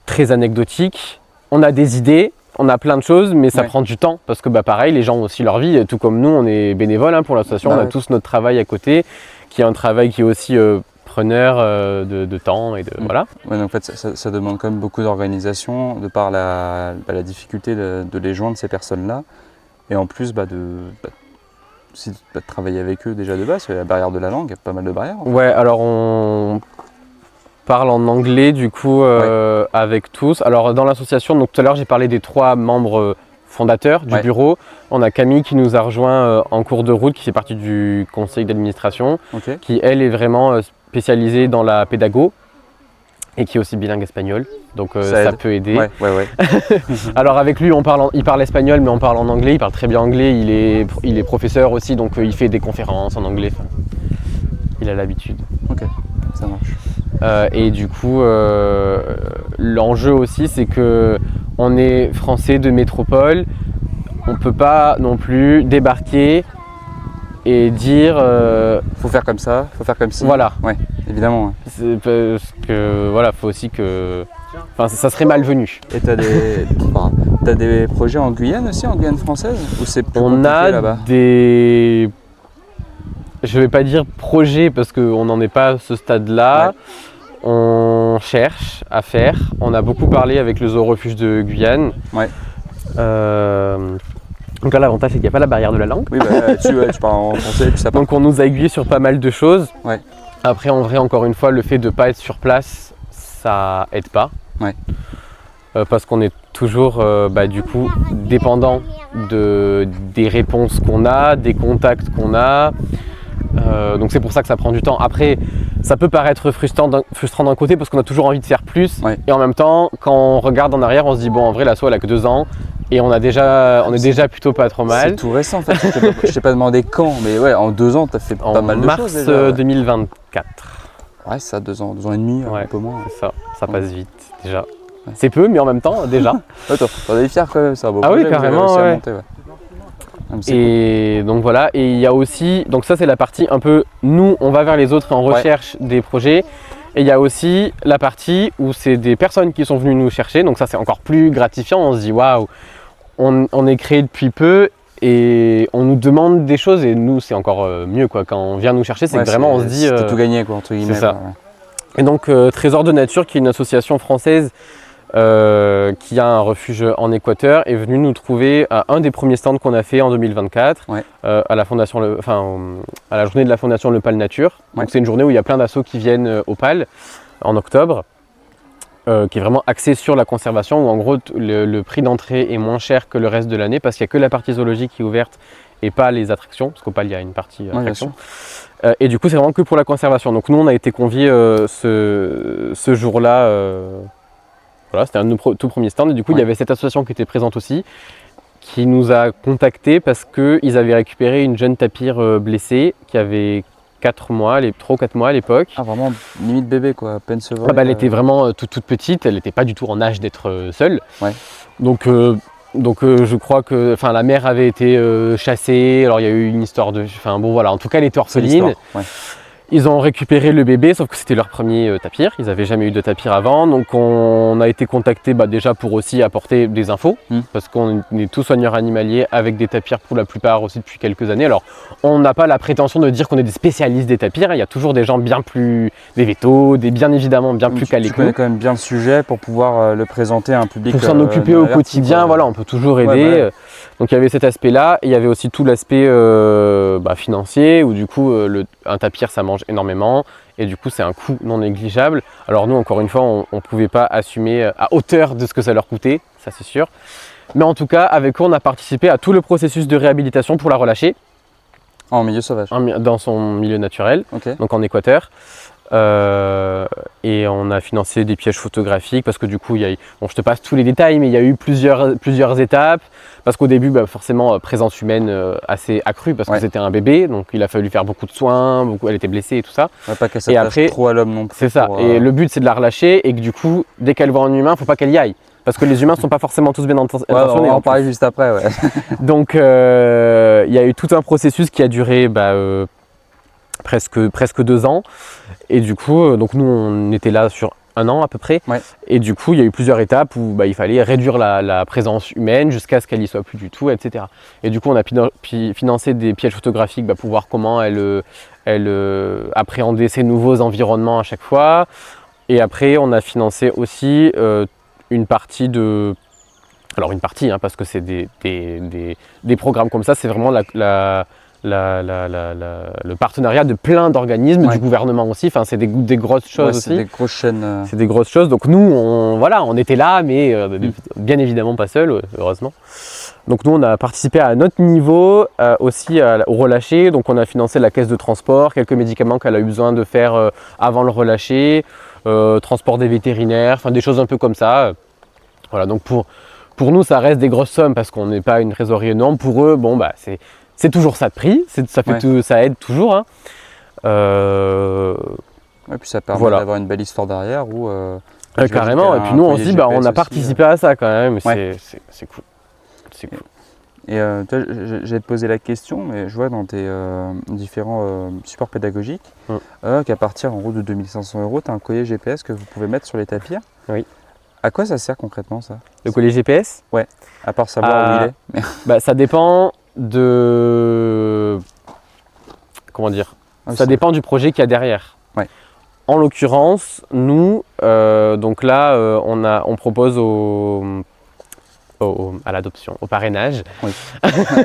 S2: très anecdotiques, on a des idées, on a plein de choses, mais ça prend du temps, parce que pareil, les gens ont aussi leur vie, tout comme nous, on est bénévoles pour l'association, on a tous notre travail à côté, qui est un travail qui est aussi preneur de temps, et voilà.
S1: Ouais, donc en fait, ça demande quand même beaucoup d'organisation, de par la difficulté de les joindre, ces personnes-là, et en plus de travailler avec eux déjà de base, la barrière de la langue, il y a pas mal de barrières. En fait. Ouais,
S2: alors on parle en anglais du coup avec tous. Alors dans l'association, donc tout à l'heure j'ai parlé des 3 membres fondateurs du bureau. On a Camille qui nous a rejoint en cours de route, qui fait partie du conseil d'administration, qui elle est vraiment spécialisée dans la pédago et qui est aussi bilingue espagnol, donc ça peut aider. Alors avec lui il parle espagnol, mais on parle en anglais, il parle très bien anglais, il est professeur aussi, donc il fait des conférences en anglais, il a l'habitude.
S1: Ok, ça marche.
S2: Et du coup, l'enjeu aussi, c'est que on est français de métropole, on peut pas non plus débarquer et dire
S1: faut faire comme ça, faut faire comme ci.
S2: Voilà.
S1: Ouais, évidemment.
S2: C'est parce que voilà, faut aussi que, ça serait malvenu.
S1: Et t'as des projets en Guyane aussi, en Guyane française, ou c'est plus compliqué là-bas?
S2: Des, je vais pas dire projet parce qu'on n'en est pas à ce stade-là. On cherche à faire. On a beaucoup parlé avec le zoo-refuge de Guyane. Donc là, l'avantage, c'est qu'il n'y a pas la barrière de la langue.
S1: Oui, tu parles en français, puis ça part.
S2: Donc on nous a aiguillés sur pas mal de choses. Après, en vrai, encore une fois, le fait de ne pas être sur place, ça aide pas. parce qu'on est toujours du coup dépendant des réponses qu'on a, des contacts qu'on a. Donc c'est pour ça que ça prend du temps. Après, ça peut paraître frustrant d'un côté parce qu'on a toujours envie de faire plus.
S1: Ouais.
S2: Et en même temps, quand on regarde en arrière, on se dit bon, en vrai, l'asso elle a que 2 ans et on est déjà plutôt pas trop mal.
S1: C'est tout récent en fait. Je t'ai pas demandé quand, mais ouais, en 2 ans, tu as fait pas mal de choses déjà.
S2: En mars 2024.
S1: Ouais, ça, 2 ans et demi,
S2: Ouais,
S1: un peu moins.
S2: c'est ça. Ça passe vite déjà.
S1: Ouais.
S2: C'est peu, mais en même temps, déjà.
S1: Attends, t'en es fier quand même, c'est un beau
S2: Ah oui,
S1: projet, vous avez
S2: carrément,
S1: réussi à
S2: ouais.
S1: monter, ouais. Ah, mais c'est
S2: Et donc voilà, et il y a aussi, donc ça c'est la partie un peu, nous on va vers les autres et on recherche des projets. Et il y a aussi la partie où c'est des personnes qui sont venues nous chercher, donc ça c'est encore plus gratifiant, on se dit waouh, on est créé depuis peu et on nous demande des choses et nous c'est encore mieux quoi, quand on vient nous chercher, c'est
S1: cool.
S2: que vraiment on se dit…
S1: C'était tout gagné quoi, entre guillemets.
S2: c'est ça.
S1: Quoi, ouais.
S2: Et donc Trésor de Nature, qui est une association française qui a un refuge en Équateur, est venu nous trouver à un des premiers stands qu'on a fait en 2024
S1: Ouais.
S2: à la fondation, à la journée de la fondation Le Pal Nature.
S1: Ouais.
S2: Donc c'est une journée où il y a plein d'assos qui viennent au Pal en octobre, qui est vraiment axée sur la conservation, où en gros le prix d'entrée est moins cher que le reste de l'année parce qu'il n'y a que la partie zoologique qui est ouverte et pas les attractions, parce qu'au Pal il y a une partie attraction. Et du coup c'est vraiment que pour la conservation. Donc nous on a été conviés ce jour-là. Voilà, c'était un de nos tout premiers stands et du coup il y avait cette association qui était présente aussi, qui nous a contactés parce qu'ils avaient récupéré une jeune tapire blessée qui avait 3 ou 4 mois à l'époque.
S1: Ah vraiment limite bébé quoi, à peine se voit.
S2: Elle était vraiment toute petite, elle n'était pas du tout en âge d'être seule.
S1: Ouais.
S2: Donc je crois que la mère avait été chassée, alors il y a eu une histoire de… Enfin bon voilà, en tout cas elle était orpheline.
S1: Ouais.
S2: Ils ont récupéré le bébé, sauf que c'était leur premier tapir, ils n'avaient jamais eu de tapir avant, donc on a été contacté déjà pour aussi apporter des infos, parce qu'on est tous soigneurs animaliers avec des tapirs pour la plupart aussi depuis quelques années. Alors on n'a pas la prétention de dire qu'on est des spécialistes des tapirs, il y a toujours des gens bien plus, des vétos, bien évidemment bien plus calés que nous.
S1: Tu connais quand même bien le sujet pour pouvoir le présenter à un public.
S2: Pour s'en occuper au quotidien, voilà, on peut toujours aider.
S1: Ouais, bah.
S2: Donc il y avait cet aspect-là, et il y avait aussi tout l'aspect financier, où du coup un tapir ça mange énormément, et du coup c'est un coût non négligeable. Alors nous encore une fois on ne pouvait pas assumer à hauteur de ce que ça leur coûtait, ça c'est sûr. Mais en tout cas avec eux on a participé à tout le processus de réhabilitation pour la relâcher.
S1: En milieu sauvage.
S2: Dans son milieu naturel,
S1: Okay.
S2: donc en Équateur. Et on a financé des pièges photographiques parce que du coup, je te passe tous les détails, mais il y a eu plusieurs étapes. Parce qu'au début, forcément, présence humaine assez accrue parce que c'était un bébé, donc il a fallu faire beaucoup de soins, elle était blessée et tout ça.
S1: Ouais, pas qu'elle s'attache trop à l'homme non plus.
S2: C'est ça. Et le but, c'est de la relâcher et que du coup, dès qu'elle voit un humain, il ne faut pas qu'elle y aille. Parce que les humains ne sont pas forcément tous bien intentionnés.
S1: On va en parler juste après. Ouais.
S2: Donc, il y a eu tout un processus qui a duré presque 2 ans. Et du coup, donc nous, on était là sur 1 an à peu près.
S1: Ouais.
S2: Et du coup, il y a eu plusieurs étapes où il fallait réduire la présence humaine jusqu'à ce qu'elle n'y soit plus du tout, etc. Et du coup, on a financé des pièges photographiques pour voir comment elle appréhendait ses nouveaux environnements à chaque fois. Et après, on a financé aussi une partie de… Alors une partie, parce que c'est des programmes comme ça, c'est vraiment le partenariat de plein d'organismes, du gouvernement aussi, c'est des grosses choses aussi.
S1: C'est des grosses chaînes.
S2: C'est des grosses choses, donc nous on était là, mais bien évidemment pas seuls, heureusement. Donc nous on a participé à notre niveau aussi au relâché, donc on a financé la caisse de transport, quelques médicaments qu'elle a eu besoin de faire avant le relâché, transport des vétérinaires, des choses un peu comme ça. Voilà, donc pour nous ça reste des grosses sommes parce qu'on n'est pas une trésorerie énorme. Pour eux, c'est toujours ça de prix, ça aide toujours.
S1: Ouais, puis ça permet d'avoir une belle histoire derrière.
S2: Carrément, et puis nous on se dit, on a participé à ça quand même, c'est cool. C'est cool.
S1: Et toi, j'ai te posé la question, mais je vois dans tes différents supports pédagogiques qu'à partir en gros de 2500 €, tu as un collier GPS que vous pouvez mettre sur les tapirs.
S2: Oui.
S1: À quoi ça sert concrètement ça?
S2: Le collier GPS?
S1: Ouais, à part savoir où il est.
S2: Ça dépend de… Comment dire? Ça dépend du projet qu'il y a derrière.
S1: Ouais.
S2: En l'occurrence, nous, donc là, on propose aux à l'adoption, au parrainage.
S1: Oui,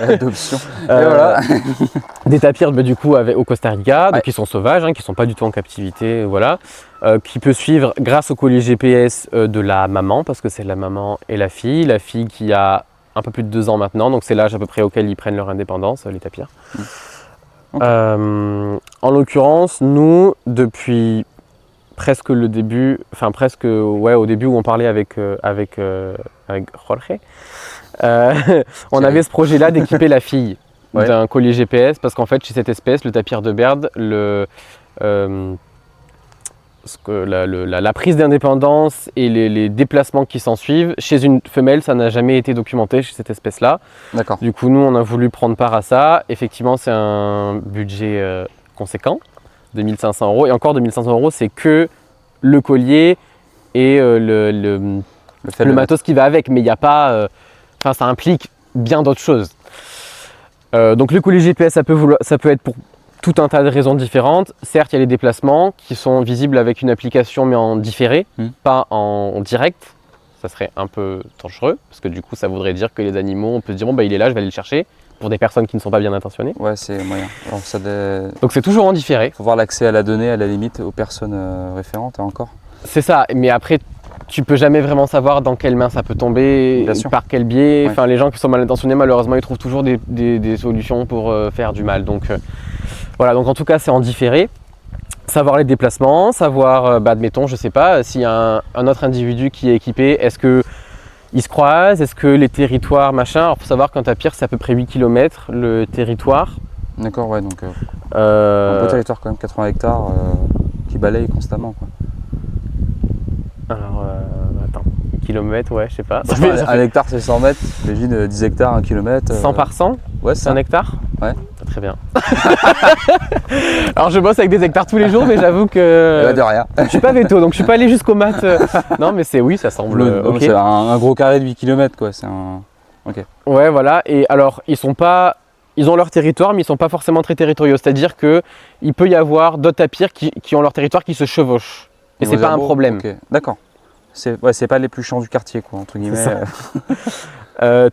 S1: l'adoption. Et
S2: Euh,
S1: voilà.
S2: Des tapirs du coup au Costa Rica, donc
S1: Ouais.
S2: qui sont sauvages, qui ne sont pas du tout en captivité, voilà. Qui peut suivre grâce au collier GPS de la maman, parce que c'est la maman et la fille qui a un peu plus de 2 ans maintenant, donc c'est l'âge à peu près auquel ils prennent leur indépendance, les tapirs.
S1: Ok.
S2: En l'occurrence, nous, depuis presque le début, au début où on parlait avec Jorge, on avait ce projet-là d'équiper la fille
S1: Ouais.
S2: d'un collier GPS, parce qu'en fait, chez cette espèce, le tapir de Baird, la prise d'indépendance et les déplacements qui s'en suivent, chez une femelle, ça n'a jamais été documenté chez cette espèce-là.
S1: D'accord.
S2: Du coup, nous, on a voulu prendre part à ça. Effectivement, c'est un budget conséquent, 2500 €. Et encore, 2500 €, c'est que le collier et le
S1: fait de
S2: matos qui va avec. Mais il n'y a pas... ça implique bien d'autres choses. Donc le collier GPS, ça peut être pour tout un tas de raisons différentes. Certes, il y a les déplacements qui sont visibles avec une application, mais en différé, pas en direct. Ça serait un peu dangereux, parce que du coup, ça voudrait dire que les animaux, on peut se dire, bon, bah, il est là, je vais aller le chercher, pour des personnes qui ne sont pas bien intentionnées.
S1: Ouais, c'est moyen. Alors,
S2: Donc c'est toujours en différé.
S1: faut voir l'accès à la donnée, à la limite, aux personnes référentes, hein, encore.
S2: C'est ça, mais après, tu peux jamais vraiment savoir dans quelle main ça peut tomber,
S1: Bien sûr.
S2: par quel biais.
S1: Ouais.
S2: Enfin, les gens qui sont mal intentionnés, malheureusement, ils trouvent toujours des solutions pour faire du mal. Donc voilà, donc en tout cas, c'est en différé. Savoir les déplacements, savoir, admettons, je sais pas, s'il y a un autre individu qui est équipé, est-ce qu'ils se croisent, est-ce que les territoires, machin. Alors, il faut savoir qu'un tapir, c'est à peu près 8 km le territoire.
S1: D'accord, ouais, donc un beau territoire quand même, 80 hectares qui balaye constamment, quoi.
S2: Alors, attends, kilomètres, ouais, je sais pas.
S1: Enfin, un hectare c'est 100 mètres, imagine 10 hectares, 1 kilomètre.
S2: 100 par 100,
S1: Ouais,
S2: c'est un hectare.
S1: Ouais.
S2: Très bien. Alors je bosse avec des hectares tous les jours, mais j'avoue que
S1: de rien.
S2: je suis pas veto, donc je suis pas allé jusqu'aux maths. Non, mais oui, ça semble ok.
S1: C'est un gros carré de 8 km, quoi. C'est un... Ok.
S2: Ouais, voilà. Et alors, ils ont leur territoire, mais ils sont pas forcément très territoriaux. C'est-à-dire que il peut y avoir d'autres tapirs qui ont leur territoire qui se chevauchent. Et c'est pas un problème.
S1: Ok, d'accord. C'est pas les plus chiants du quartier, quoi, entre guillemets.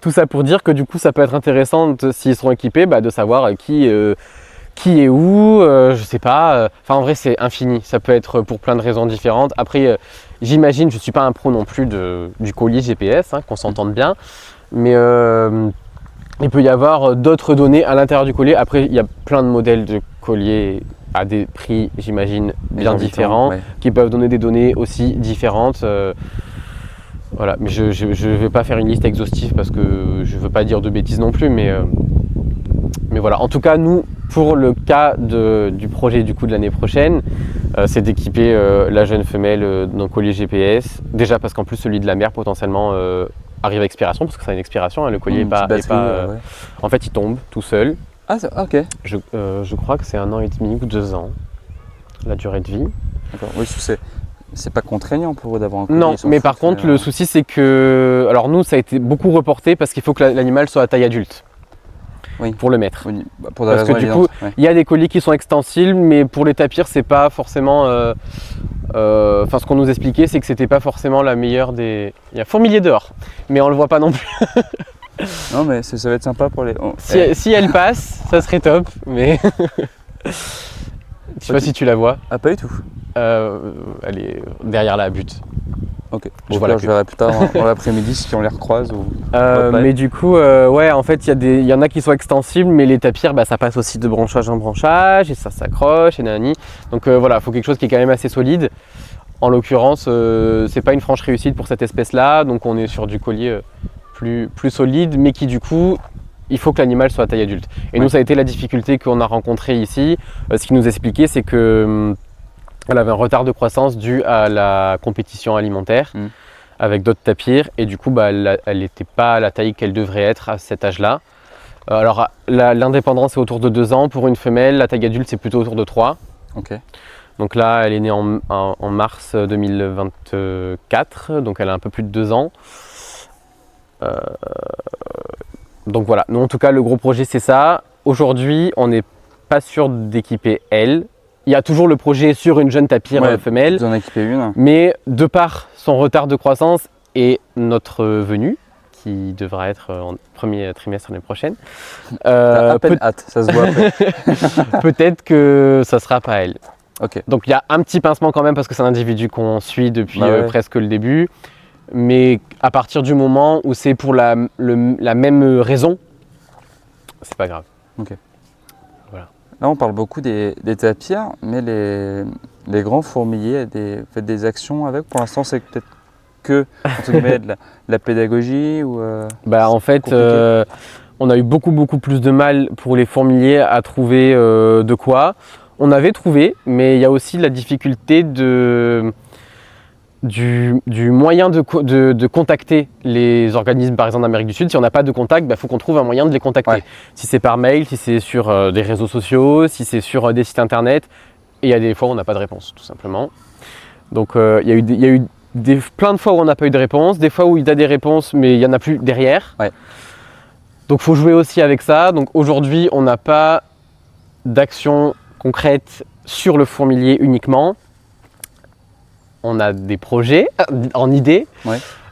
S2: Tout ça pour dire que du coup, ça peut être intéressant s'ils seront équipés, de savoir qui est où, je sais pas. Enfin, en vrai, c'est infini. Ça peut être pour plein de raisons différentes. Après, j'imagine, je suis pas un pro non plus du collier GPS, qu'on s'entende bien, mais il peut y avoir d'autres données à l'intérieur du collier. Après, il y a plein de modèles de colliers à des prix, j'imagine, bien différents,
S1: ouais.
S2: qui peuvent donner des données aussi différentes. Voilà, mais je ne vais pas faire une liste exhaustive parce que je ne veux pas dire de bêtises non plus, mais voilà. En tout cas, nous, pour le cas du projet du coup de l'année prochaine, c'est d'équiper la jeune femelle d'un collier GPS. Déjà parce qu'en plus celui de la mère potentiellement arrive à expiration, parce que ça a une expiration, le collier
S1: Une petite batterie, ouais.
S2: En fait, il tombe tout seul.
S1: Ah, ok.
S2: Je crois que c'est 1 an et demi ou 2 ans, la durée de vie.
S1: D'accord. Oui, c'est pas contraignant pour eux d'avoir un collier.
S2: Non, mais par contre, le souci c'est que... Alors nous, ça a été beaucoup reporté parce qu'il faut que l'animal soit à taille adulte.
S1: Oui.
S2: Pour le mettre.
S1: Oui, pour des
S2: parce que
S1: raisons
S2: du coup,
S1: évidentes,
S2: il y a des colliers qui sont extensibles, mais pour les tapirs, c'est pas forcément... ce qu'on nous expliquait, c'est que c'était pas forcément la meilleure des... Il y a fourmilier dehors, mais on le voit pas non plus.
S1: Non, mais ça va être sympa pour les...
S2: Si elle passe, ça serait top, mais... Je sais pas si tu la vois.
S1: Ah, pas du tout.
S2: Elle est derrière la butte.
S1: Ok.
S2: Je vois la
S1: je verrai plus tard dans l'après-midi si on les recroise.
S2: Mais du coup, en fait, il y en a qui sont extensibles, mais les tapirs, ça passe aussi de branchage en branchage et ça s'accroche et nanani. Donc voilà, il faut quelque chose qui est quand même assez solide. En l'occurrence, c'est pas une franche réussite pour cette espèce-là, donc on est sur du collier plus solide, mais qui du coup, il faut que l'animal soit à taille adulte. Et nous, ça a été la difficulté qu'on a rencontrée ici. Ce qu'il nous expliquait, c'est que elle avait un retard de croissance dû à la compétition alimentaire avec d'autres tapirs, et du coup elle n'était pas à la taille qu'elle devrait être à cet âge-là. Alors l'indépendance est autour de 2 ans pour une femelle, la taille adulte c'est plutôt autour de 3.
S1: Ok.
S2: Donc là elle est née en mars 2024, donc elle a un peu plus de 2 ans. Donc voilà, nous en tout cas le gros projet c'est ça. Aujourd'hui on n'est pas sûr d'équiper elle. Il y a toujours le projet sur une jeune tapir femelle,
S1: vous en équipez une.
S2: Mais de par son retard de croissance et notre venue, qui devra être en premier trimestre l'année prochaine.
S1: T'as à peine hâte, ça se voit après.
S2: Peut-être que ça sera pas elle.
S1: Ok.
S2: Donc il y a un petit pincement quand même parce que c'est un individu qu'on suit depuis presque le début. Mais à partir du moment où c'est pour la même raison, c'est pas grave.
S1: Ok.
S2: Voilà.
S1: Là, on parle beaucoup des tapirs, mais les grands fourmiliers, faites des actions avec. Pour l'instant, c'est peut-être que entre guillemets, de la pédagogie ou.
S2: En fait, on a eu beaucoup plus de mal pour les fourmiliers à trouver de quoi. On avait trouvé, mais il y a aussi la difficulté du moyen de contacter les organismes, par exemple d'Amérique du Sud. Si on n'a pas de contact, il faut qu'on trouve un moyen de les contacter.
S1: Ouais.
S2: Si c'est par mail, si c'est sur des réseaux sociaux, si c'est sur des sites internet. Et il y a des fois où on n'a pas de réponse, tout simplement. Donc il y a eu plein de fois où on n'a pas eu de réponse, des fois où il y a des réponses, mais il n'y en a plus derrière.
S1: Ouais.
S2: Donc il faut jouer aussi avec ça. Donc aujourd'hui, on n'a pas d'action concrète sur le fourmilier uniquement. On a des projets en idée,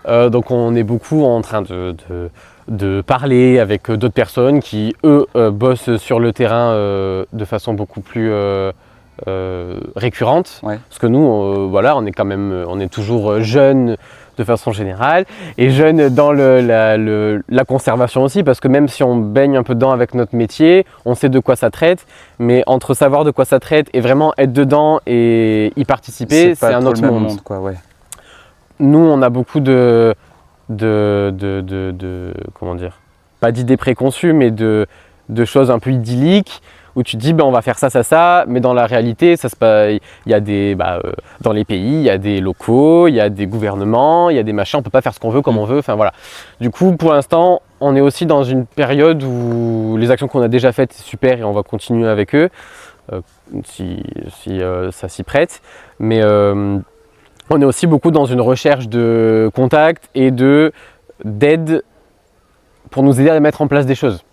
S2: donc on est beaucoup en train de parler avec d'autres personnes qui, eux, bossent sur le terrain de façon beaucoup plus récurrente.
S1: Ouais.
S2: Parce que nous, on est quand même, on est toujours jeunes de façon générale, et jeunes dans la conservation aussi, parce que même si on baigne un peu dedans avec notre métier, on sait de quoi ça traite, mais entre savoir de quoi ça traite et vraiment être dedans et y participer, c'est un autre monde.
S1: Quoi, ouais.
S2: Nous, on a beaucoup comment dire, pas d'idées préconçues, mais de choses un peu idylliques, où tu te dis on va faire ça, mais dans la réalité, il y a dans les pays, il y a des locaux, il y a des gouvernements, il y a des machins, on peut pas faire ce qu'on veut comme on veut, enfin voilà. Du coup, pour l'instant, on est aussi dans une période où les actions qu'on a déjà faites, c'est super et on va continuer avec eux, si ça s'y prête, mais on est aussi beaucoup dans une recherche de contact et d'aide pour nous aider à mettre en place des choses.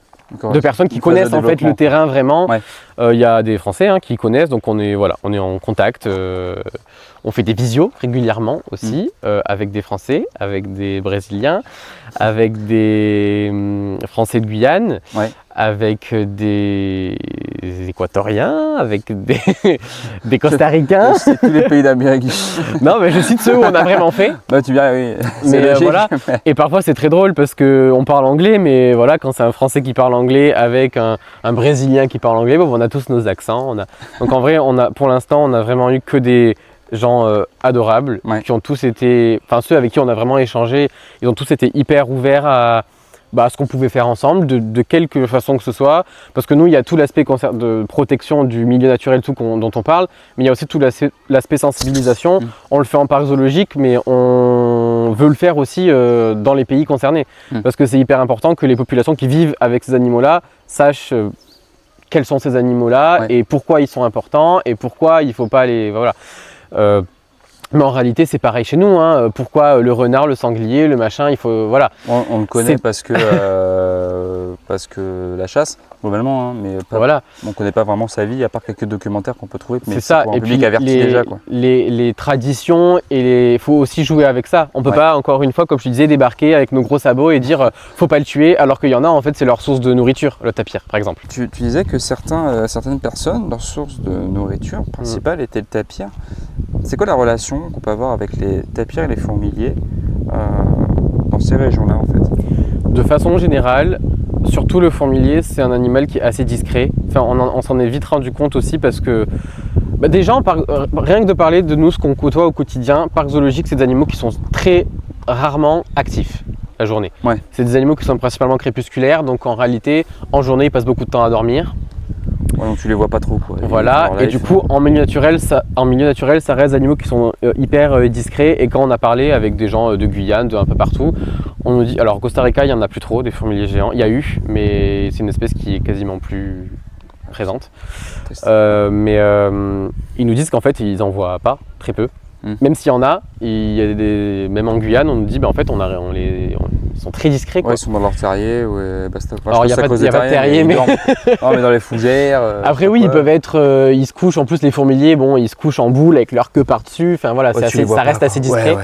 S2: De personnes qui connaissent en fait le terrain vraiment. Il y a des Français qui connaissent, donc on est en contact. On fait des visios régulièrement aussi avec des Français, avec des Brésiliens, avec des Français de Guyane, avec des Équatoriens, avec des Costaricains.
S1: Je cite tous les pays d'Amérique du Sud.
S2: Non, mais je cite ceux où on a vraiment fait.
S1: Tu viens, oui.
S2: Mais voilà. Et parfois c'est très drôle parce qu'on parle anglais, mais voilà, quand c'est un Français qui parle anglais avec un Brésilien qui parle anglais, on a tous nos accents. Donc en vrai, pour l'instant, on a vraiment eu que des gens adorables qui ont tous été, ceux avec qui on a vraiment échangé, ils ont tous été hyper ouverts à ce qu'on pouvait faire ensemble, de quelque façon que ce soit, parce que nous, il y a tout l'aspect de protection du milieu naturel dont on parle, mais il y a aussi tout l'aspect sensibilisation. On le fait en parc zoologique, mais on veut le faire aussi dans les pays concernés, parce que c'est hyper important que les populations qui vivent avec ces animaux-là sachent quels sont ces animaux-là et pourquoi ils sont importants et pourquoi il ne faut pas les... Voilà. Mais en réalité, c'est pareil chez nous. Pourquoi le renard, le sanglier, le machin, il faut... Voilà.
S1: On le connaît parce que la chasse, globalement, mais on ne connaît pas vraiment sa vie, à part quelques documentaires qu'on peut trouver. Mais c'est ça, et puis
S2: les traditions, il faut aussi jouer avec ça. On ne peut pas, encore une fois, comme je te disais, débarquer avec nos gros sabots et dire faut pas le tuer, alors qu'il y en a, en fait, c'est leur source de nourriture, le tapir, par exemple.
S1: Tu disais que certaines personnes, leur source de nourriture principale était le tapir. C'est quoi la relation qu'on peut avoir avec les tapirs et les fourmiliers dans ces régions-là, en fait?
S2: De façon générale, surtout le fourmilier, c'est un animal qui est assez discret. On s'en est vite rendu compte aussi parce que déjà, rien que de parler de nous, ce qu'on côtoie au quotidien, parc zoologique, c'est des animaux qui sont très rarement actifs la journée. C'est des animaux qui sont principalement crépusculaires, donc en réalité, en journée, ils passent beaucoup de temps à dormir.
S1: Donc tu les vois pas trop, quoi.
S2: Voilà, et du coup en milieu naturel, ça reste des animaux qui sont hyper discrets. Et quand on a parlé avec des gens de Guyane, d'un peu partout, on nous dit, alors au Costa Rica il n'y en a plus trop des fourmiliers géants, il y a eu, mais c'est une espèce qui est quasiment plus présente. Mais ils nous disent qu'en fait ils en voient pas, très peu. Même s'il y en a, même en Guyane, on nous dit en fait ils sont très discrets.
S1: Ils sont dans leur terrier.
S2: Alors il n'y a pas de terrier, mais...
S1: Non, mais dans les fougères.
S2: Après oui, ils peuvent être, ils se couchent, en plus les fourmiliers, ils se couchent en boule avec leur queue par-dessus, ça reste assez discret.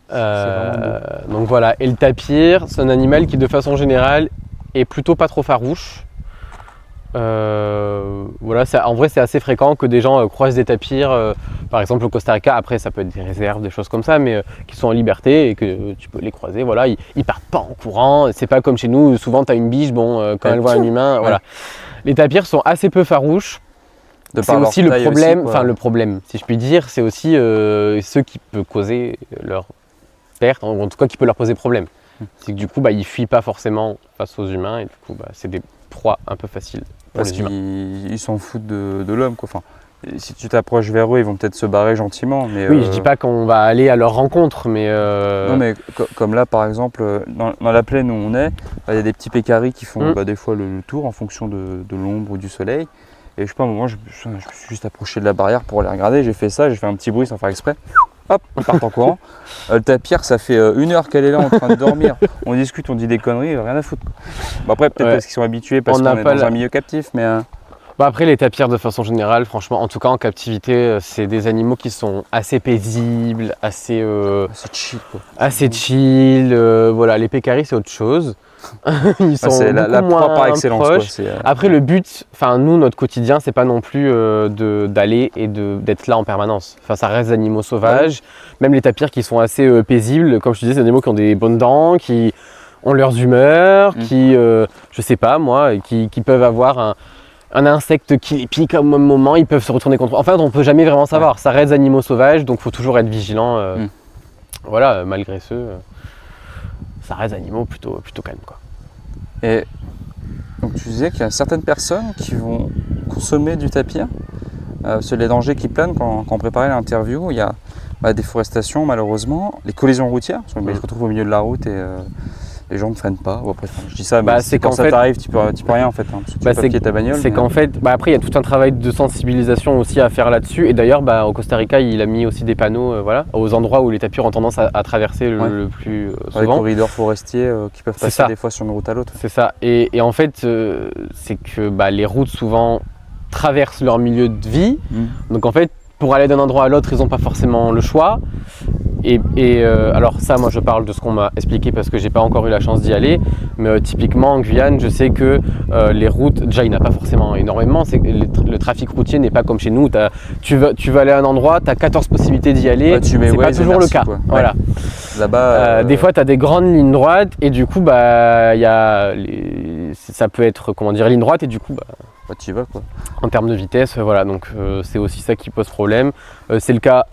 S1: vraiment
S2: Donc voilà, et le tapir, c'est un animal qui de façon générale est plutôt pas trop farouche. Voilà, en vrai c'est assez fréquent que des gens croisent des tapirs, par exemple au Costa Rica, après ça peut être des réserves, des choses comme ça, mais qui sont en liberté et que tu peux les croiser, voilà, ils partent pas en courant, c'est pas comme chez nous, souvent tu as une biche, bon, quand elle voit un humain, voilà. Les tapirs sont assez peu farouches. C'est aussi le problème, enfin le problème, si je puis dire, c'est aussi ce qui peut causer leur perte, en tout cas qui peut leur poser problème. C'est que du coup, ils fuient pas forcément face aux humains et du coup, c'est des proies un peu faciles pour
S1: Parce
S2: les humains.
S1: qu'ils s'en foutent de l'homme, quoi. Enfin, si tu t'approches vers eux, ils vont peut-être se barrer gentiment. Mais,
S2: oui, je dis pas qu'on va aller à leur rencontre, mais...
S1: Non, mais comme là, par exemple, dans la plaine où on est, il y a des petits pécaris qui font des fois le tour en fonction de l'ombre ou du soleil. Et je sais pas, à un moment, je me suis juste approché de la barrière pour les regarder. J'ai fait ça, j'ai fait un petit bruit sans faire exprès. Hop, ils partent en courant. Le tapir, ça fait 1 heure qu'elle est là en train de dormir. On discute, on dit des conneries, rien à foutre. Bon, après, peut-être parce qu'ils sont habitués, parce qu'on est dans un milieu captif. Mais
S2: après, les tapirs, de façon générale, franchement, en tout cas en captivité, c'est des animaux qui sont assez paisibles, assez
S1: chill, quoi.
S2: Assez chill. Voilà, les pécaris, c'est autre chose. Ils sont
S1: c'est la proie par excellence, quoi.
S2: Après, le but, nous, notre quotidien, c'est pas non plus d'aller et d'être là en permanence. Enfin, ça reste des animaux sauvages. Même les tapirs qui sont assez paisibles, comme je te disais, c'est des animaux qui ont des bonnes dents, qui ont leurs humeurs, qui, je sais pas moi, qui peuvent avoir un insecte qui les pique au même moment, ils peuvent se retourner contre eux. En fait, on peut jamais vraiment savoir. Ça reste des animaux sauvages, donc il faut toujours être vigilant. Voilà, malgré ceux, ça reste des animaux plutôt calmes, quoi.
S1: Et donc tu disais qu'il y a certaines personnes qui vont consommer du tapir. C'est les dangers qui planent quand on préparait l'interview. Il y a la déforestation, malheureusement, les collisions routières, parce qu'ils se retrouvent au milieu de la route et les gens ne freinent pas. Bon, après, je dis ça, mais c'est quand ça t'arrive, tu peux rien en fait. Parce que tu peux pas pied ta bagnole.
S2: C'est qu'en fait, après il y a tout un travail de sensibilisation aussi à faire là-dessus. Et d'ailleurs, au Costa Rica, il a mis aussi des panneaux, voilà, aux endroits où les tapirs ont tendance à traverser le plus souvent.
S1: Les corridors forestiers qui peuvent passer des fois sur une route à l'autre.
S2: C'est ça. Et en fait, c'est que les routes souvent traversent leur milieu de vie. Donc en fait, pour aller d'un endroit à l'autre, ils n'ont pas forcément le choix. Alors ça, moi je parle de ce qu'on m'a expliqué parce que j'ai pas encore eu la chance d'y aller, mais typiquement en Guyane, je sais que les routes, déjà il n'y en a pas forcément énormément, le trafic routier n'est pas comme chez nous, tu vas aller à un endroit, tu as 14 possibilités d'y aller, c'est pas toujours le cas. Voilà.
S1: Là-bas,
S2: des fois tu as des grandes lignes droites et du coup ça peut être ligne droite et du coup
S1: tu y vas, quoi.
S2: En termes de vitesse, voilà, donc c'est aussi ça qui pose problème. C'est le cas.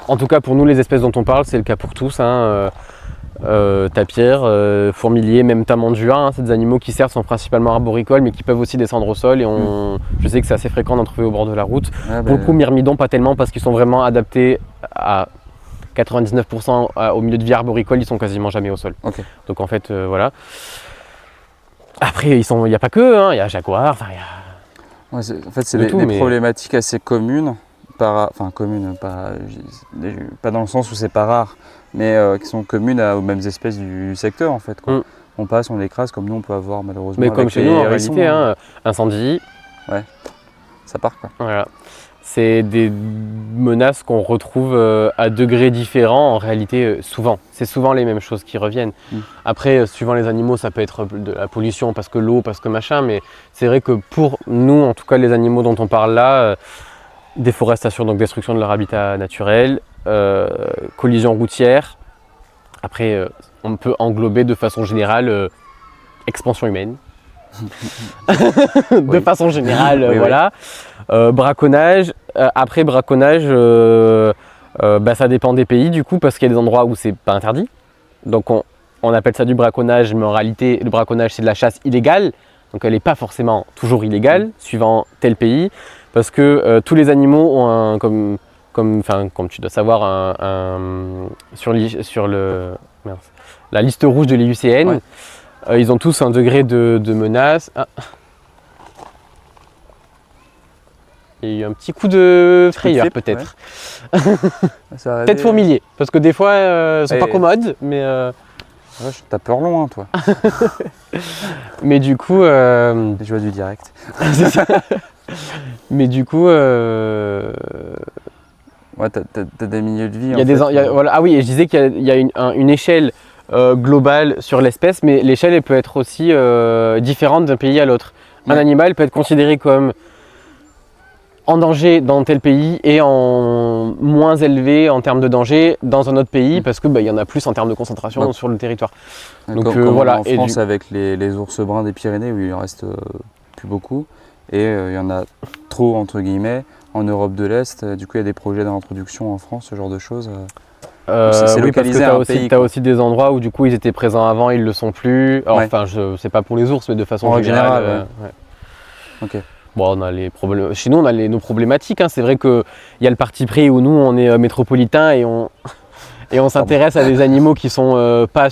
S2: En tout cas, pour nous, les espèces dont on parle, c'est le cas pour tous. Tapir, fourmilier, même tamandua, c'est des animaux qui certes sont principalement arboricoles, mais qui peuvent aussi descendre au sol. Et je sais que c'est assez fréquent d'en trouver au bord de la route. Pour le coup, myrmidons, pas tellement, parce qu'ils sont vraiment adaptés à 99% au milieu de vie arboricole, ils sont quasiment jamais au sol. Donc en fait, voilà. Après, il n'y a pas que, il y a jaguar, il y a...
S1: En fait, c'est des problématiques assez communes. Pas dans le sens où c'est pas rare, mais qui sont communes aux mêmes espèces du secteur en fait, quoi. On passe, on l'écrase comme nous on peut avoir malheureusement.
S2: Mais comme chez nous en réalité, incendie.
S1: Ouais, ça part, quoi.
S2: Voilà. C'est des menaces qu'on retrouve à degrés différents en réalité souvent. C'est souvent les mêmes choses qui reviennent. Après, suivant les animaux, ça peut être de la pollution parce que l'eau, parce que machin, mais c'est vrai que pour nous, en tout cas les animaux dont on parle là, déforestation, donc destruction de leur habitat naturel, collision routière. Après, on peut englober de façon générale expansion humaine. De façon générale, voilà. Braconnage. Après, braconnage, ça dépend des pays du coup, parce qu'il y a des endroits où c'est pas interdit. Donc on appelle ça du braconnage, mais en réalité, le braconnage, c'est de la chasse illégale. Donc elle n'est pas forcément toujours illégale, suivant tel pays. Parce que tous les animaux ont comme tu dois savoir, sur la liste rouge de l'IUCN, ils ont tous un degré de menace. Il y a eu un petit coup de frayeur peut-être. Peut-être fourmilier, parce que des fois, ils sont pas commodes, mais...
S1: T'as peur loin, toi.
S2: Mais du coup...
S1: Les joies du direct.
S2: Mais du coup,
S1: Ouais, t'as des milieux de vie.
S2: Il y a des, il y a- voilà. Ah oui, et je disais qu'il y a une échelle globale sur l'espèce, mais l'échelle elle peut être aussi différente d'un pays à l'autre. Un
S1: Ouais.
S2: animal peut être considéré comme en danger dans tel pays et en moins élevé en termes de danger dans un autre pays parce que il y en a plus en termes de concentration
S1: Ouais.
S2: sur le territoire.
S1: Donc,
S2: Donc,
S1: comme
S2: voilà.
S1: en
S2: Et
S1: France avec les ours bruns des Pyrénées où il en reste plus beaucoup. Et il y en a trop, entre guillemets, en Europe de l'Est. Du coup, il y a des projets d'introduction en France, ce genre de choses. C'est
S2: oui, parce que
S1: localisé à un
S2: tu
S1: pays,
S2: as
S1: quoi.
S2: aussi des endroits où du coup ils étaient présents avant, ils le sont plus. Alors,
S1: Ouais.
S2: enfin, c'est pas pour les ours, mais de façon
S1: En règle
S2: générale.
S1: générale,
S2: ouais.
S1: Ok.
S2: Bon, on a les problèmes. Chez nous, on a nos problématiques. Hein. C'est vrai qu'il y a le parti pris où nous, on est métropolitain et on s'intéresse à des animaux qui sont pas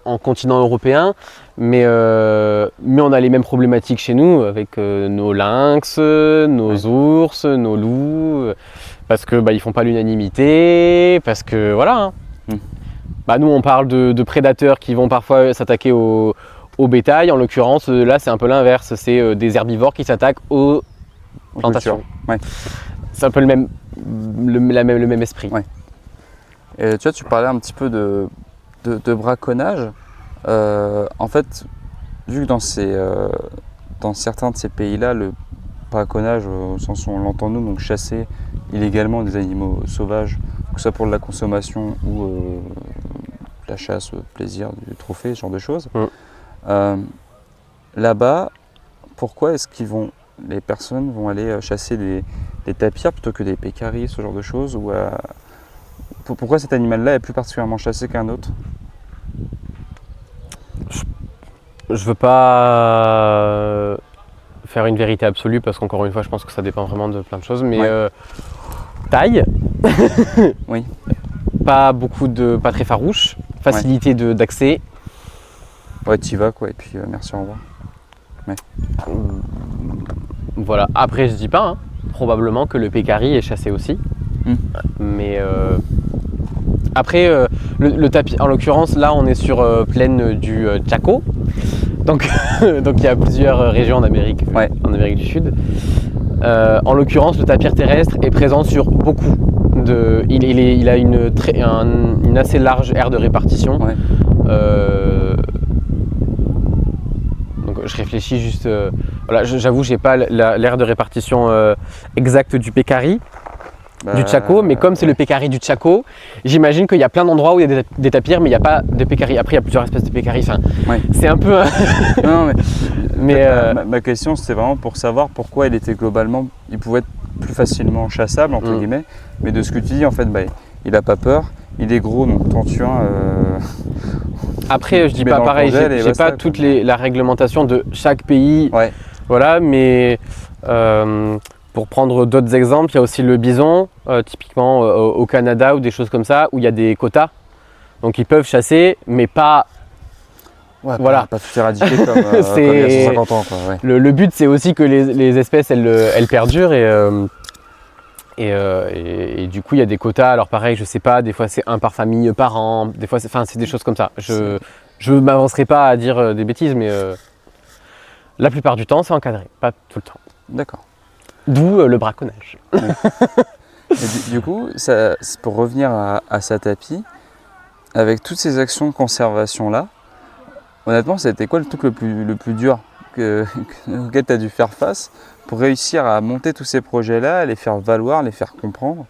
S2: en continent européen, mais on a les mêmes problématiques chez nous avec nos lynx, nos ours, nos loups, parce que ils font pas l'unanimité, parce que voilà. Hein. Nous, on parle de prédateurs qui vont parfois s'attaquer au bétail. En l'occurrence, là, c'est un peu l'inverse. C'est des herbivores qui s'attaquent aux plantations.
S1: Ouais.
S2: C'est un peu le même esprit.
S1: Ouais. Et tu vois, tu parlais un petit peu de braconnage. En fait, vu que dans certains de ces pays-là, le braconnage, au sens où on l'entend nous, donc chasser illégalement des animaux sauvages, que ce soit pour de la consommation ou la chasse, plaisir, du trophée, ce genre de choses. Là-bas, pourquoi est-ce les personnes vont aller chasser des tapirs plutôt que des pécaris, ce genre de choses pourquoi cet animal-là est plus particulièrement chassé qu'un autre?
S2: Je veux pas faire une vérité absolue parce qu'encore une fois, je pense que ça dépend vraiment de plein de choses. Mais taille,
S1: Oui.
S2: pas très farouche, facilité d'accès.
S1: Ouais, t'y vas quoi, et puis merci, au revoir.
S2: Voilà. Après, je dis pas, hein, probablement que le pécari est chassé aussi. Mais après, le tapir, en l'occurrence, là, on est sur plaine du Chaco. Donc, donc il y a plusieurs régions en Amérique du Sud. En l'occurrence, le tapir terrestre est présent sur beaucoup il a une assez large aire de répartition.
S1: Ouais.
S2: Donc je réfléchis juste. Voilà, j'avoue, j'ai pas l'aire de répartition exacte du pécari. Du Chaco, mais comme c'est le pécari du Chaco, j'imagine qu'il y a plein d'endroits où il y a des tapirs, mais il n'y a pas de pécari. Après, il y a plusieurs espèces de pécari. Enfin, c'est un peu.
S1: Non, mais ma question, c'était vraiment pour savoir pourquoi il pouvait être plus facilement chassable entre guillemets. Mais de ce que tu dis, en fait, il n'a pas peur. Il est gros, donc t'en tues un.
S2: Après, je dis pas pareil. J'ai pas toute la réglementation de chaque pays.
S1: Ouais.
S2: Voilà, mais. Pour prendre d'autres exemples, il y a aussi le bison, typiquement au Canada ou des choses comme ça, où il y a des quotas. Donc ils peuvent chasser, mais pas.
S1: Ouais,
S2: voilà.
S1: Pas tout éradiquer comme il y a 150 ans. Quoi, ouais.
S2: Le but, c'est aussi que les espèces, elles perdurent et du coup, il y a des quotas. Alors pareil, je sais pas, des fois c'est un par famille par an, des fois c'est des choses comme ça. Je ne m'avancerai pas à dire des bêtises, mais la plupart du temps, c'est encadré, pas tout le temps.
S1: D'accord.
S2: D'où le braconnage.
S1: Et du coup, c'est pour revenir à Satapi, avec toutes ces actions de conservation-là, honnêtement, c'était quoi le truc le plus dur auquel tu as dû faire face pour réussir à monter tous ces projets-là, les faire valoir, les faire comprendre?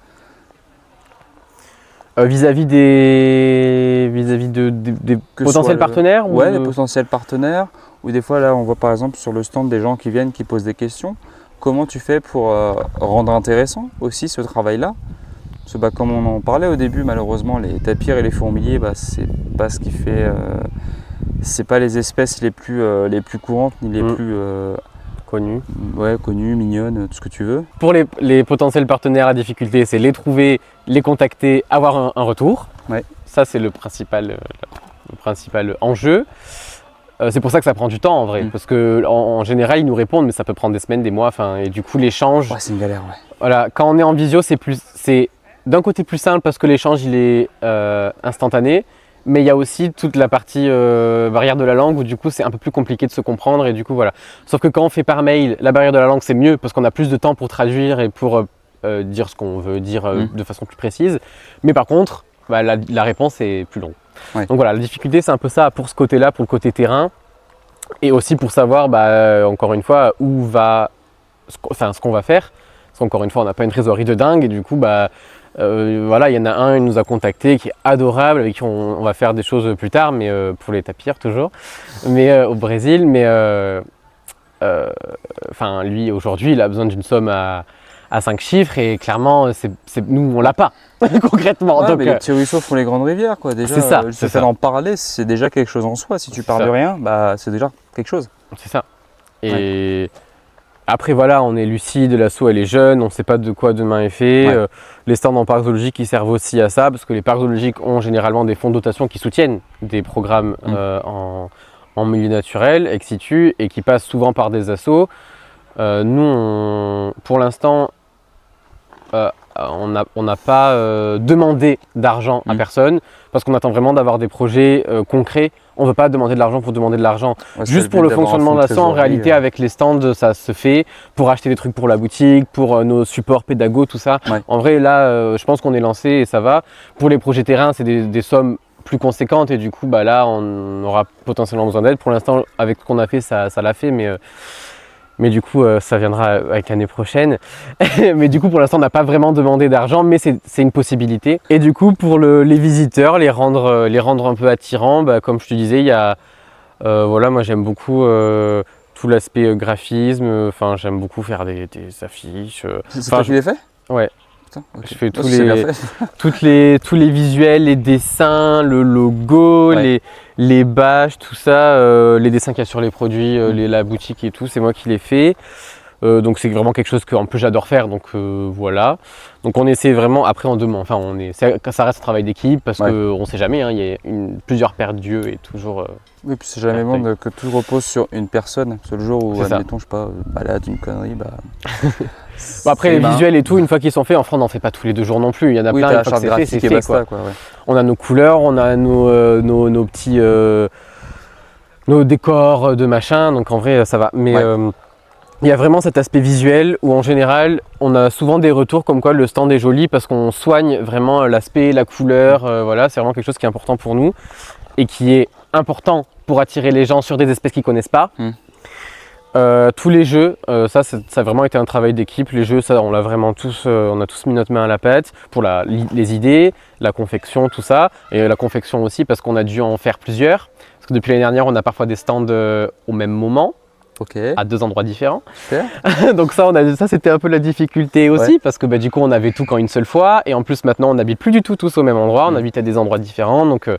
S2: Vis-à-vis des potentiels partenaires
S1: Ouais, les potentiels partenaires. Ou des fois, là, on voit par exemple sur le stand des gens qui viennent, qui posent des questions. Comment tu fais pour rendre intéressant aussi ce travail-là? Parce que comme on en parlait au début, malheureusement, les tapirs et les fourmiliers, c'est pas ce qui fait. C'est pas les espèces les plus courantes ni les plus
S2: connues.
S1: Ouais, connues, mignonnes, tout ce que tu veux.
S2: Pour les potentiels partenaires, la difficulté, c'est les trouver, les contacter, avoir un retour.
S1: Ouais.
S2: Ça, c'est le principal enjeu. C'est pour ça que ça prend du temps en vrai, parce qu'en général ils nous répondent, mais ça peut prendre des semaines, des mois, et du coup l'échange.
S1: Ouais, c'est une galère, ouais.
S2: Voilà, quand on est en visio, c'est d'un côté plus simple parce que l'échange il est instantané, mais il y a aussi toute la partie barrière de la langue où du coup c'est un peu plus compliqué de se comprendre et du coup voilà. Sauf que quand on fait par mail, la barrière de la langue c'est mieux parce qu'on a plus de temps pour traduire et pour dire ce qu'on veut dire de façon plus précise. Mais par contre, bah, la réponse est plus longue.
S1: Ouais.
S2: Donc voilà, la difficulté c'est un peu ça pour ce côté-là, pour le côté terrain. Et aussi pour savoir, bah, encore une fois, où va, ce qu'on va faire. Parce qu'encore une fois, on n'a pas une trésorerie de dingue. Et du coup, bah, voilà, il y en a un, il nous a contacté, qui est adorable, avec qui on va faire des choses plus tard, mais pour les tapirs toujours, mais au Brésil. Mais enfin, lui, aujourd'hui, il a besoin d'une somme à 5 chiffres et clairement, nous, on l'a pas, concrètement.
S1: Ouais,
S2: Donc,
S1: mais les petits ruisseaux font les grandes rivières, quoi. Déjà,
S2: c'est ça,
S1: le
S2: c'est
S1: fait
S2: ça.
S1: d'en parler, c'est déjà quelque chose en soi. Si tu
S2: C'est
S1: parles
S2: ça.
S1: de rien, bah, c'est déjà quelque chose.
S2: C'est ça. Et après, voilà, on est lucide, l'asso elle est jeune, on ne sait pas de quoi demain est fait.
S1: Ouais.
S2: Les stands en parc zoologique ils servent aussi à ça, parce que les parcs zoologiques ont généralement des fonds de dotation qui soutiennent des programmes en milieu naturel, ex situ, et qui passent souvent par des assos. Nous, pour l'instant, on n'a pas demandé d'argent à personne, parce qu'on attend vraiment d'avoir des projets concrets. On ne veut pas demander de l'argent pour demander de l'argent.
S1: Ouais,
S2: Juste pour le fonctionnement de l'assaut, en réalité, avec les stands, ça se fait pour acheter des trucs pour la boutique, pour nos supports pédago, tout ça.
S1: Ouais.
S2: En vrai, là, je pense qu'on est lancé et ça va. Pour les projets terrain, c'est des sommes plus conséquentes et du coup, bah, là, on aura potentiellement besoin d'aide. Pour l'instant, avec ce qu'on a fait, ça l'a fait, mais du coup, ça viendra avec l'année prochaine. Mais du coup, pour l'instant, on n'a pas vraiment demandé d'argent, mais c'est une possibilité. Et du coup, pour les visiteurs, les rendre un peu attirants, bah, comme je te disais, il y a, voilà, moi j'aime beaucoup tout l'aspect graphisme. Enfin, j'aime beaucoup faire des affiches.
S1: C'est toi qui les fais?
S2: Ouais.
S1: Putain, ok.
S2: Je fais
S1: Oh, c'est bien fait.
S2: tous les visuels, les dessins, le logo,
S1: Ouais.
S2: les badges, tout ça, les dessins qu'il y a sur les produits, la boutique et tout, c'est moi qui les fais. Donc c'est vraiment quelque chose que en plus j'adore faire, donc voilà. Donc on essaie vraiment, après on demande, enfin ça reste un travail d'équipe parce qu'on ne sait jamais, hein, il y a plusieurs paires d'yeux et toujours...
S1: Oui, puis c'est jamais bon que tout repose sur une personne. C'est le jour où,
S2: C'est ça.
S1: admettons, je sais pas, balade, une connerie, bah...
S2: Bon, après les visuels et tout, une fois qu'ils sont faits, en France on n'en fait pas tous les 2 jours non plus, il y en a
S1: Oui,
S2: plein,
S1: t'as
S2: une
S1: la
S2: fois
S1: charte
S2: que c'est fait,
S1: graphique
S2: c'est
S1: et
S2: fait,
S1: basta,
S2: quoi.
S1: quoi, ouais.
S2: On a nos couleurs, on a nos petits nos décors de machin, donc en vrai ça va. Mais il y a vraiment cet aspect visuel où en général on a souvent des retours comme quoi le stand est joli parce qu'on soigne vraiment l'aspect, la couleur, voilà, c'est vraiment quelque chose qui est important pour nous et qui est important pour attirer les gens sur des espèces qu'ils ne connaissent pas. Tous les jeux, ça a vraiment été un travail d'équipe. Les jeux, ça on a tous mis notre main à la pâte pour les idées, la confection, tout ça, et la confection aussi parce qu'on a dû en faire plusieurs. Parce que depuis l'année dernière, on a parfois des stands au même moment, à 2 endroits différents.
S1: Super.
S2: Donc ça c'était un peu la difficulté aussi, parce que bah, du coup on avait tout qu'en une seule fois, et en plus maintenant on n'habite plus du tout tous au même endroit, on habite à des endroits différents, donc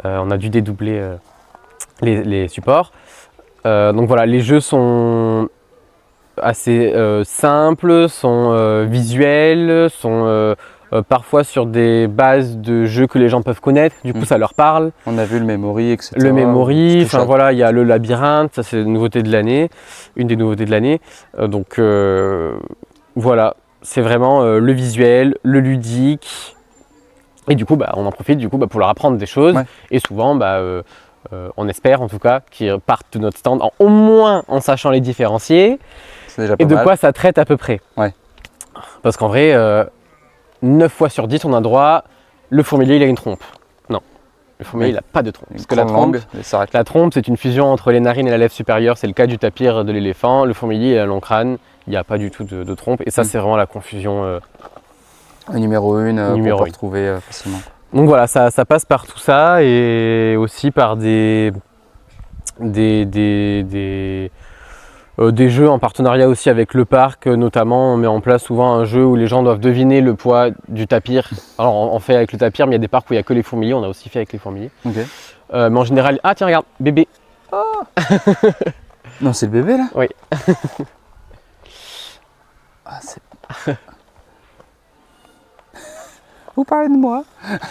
S2: on a dû dédoubler les supports. Donc voilà, les jeux sont assez simples, sont visuels, sont parfois sur des bases de jeux que les gens peuvent connaître, du coup ça leur parle.
S1: On a vu le Memory, etc.
S2: Le Memory, enfin voilà, il y a le labyrinthe, ça c'est une nouveauté de l'année, une des nouveautés de l'année. Donc voilà, c'est vraiment le visuel, le ludique. Et du coup, bah, on en profite pour leur apprendre des choses. Et souvent, on espère en tout cas qu'ils partent de notre stand au moins en sachant les différencier
S1: déjà pas
S2: et de
S1: mal.
S2: quoi ça traite à peu près. Parce qu'en vrai, 9 fois sur 10, on a droit, le fourmilier il a une trompe. Non, le fourmilier il n'a pas de trompe. Parce que la trompe c'est une fusion entre les narines et la lèvre supérieure, c'est le cas du tapir de l'éléphant. Le fourmilier il a un long crâne, il n'y a pas du tout de trompe et ça c'est vraiment la confusion.
S1: Numéro 1 pour pas retrouver facilement.
S2: Donc voilà, ça passe par tout ça et aussi par des jeux en partenariat aussi avec le parc, notamment on met en place souvent un jeu où les gens doivent deviner le poids du tapir. Alors on fait avec le tapir, mais il y a des parcs où il n'y a que les fourmiliers, on a aussi fait avec les fourmiliers. Mais en général, ah tiens regarde, bébé.
S1: Oh non, c'est le bébé là?
S2: Oui.
S1: Ah, c'est... Vous parlez de moi?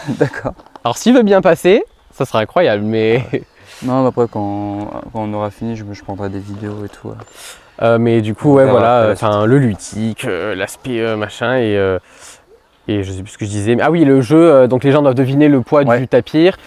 S1: D'accord.
S2: Alors s'il veut bien passer, ça sera incroyable, mais...
S1: Non, mais après quand on aura fini, je prendrai des vidéos et tout.
S2: Mais du coup, ouais, voilà, le ludique, l'aspect machin et je sais plus ce que je disais. Mais, ah oui, le jeu, donc les gens doivent deviner le poids du tapir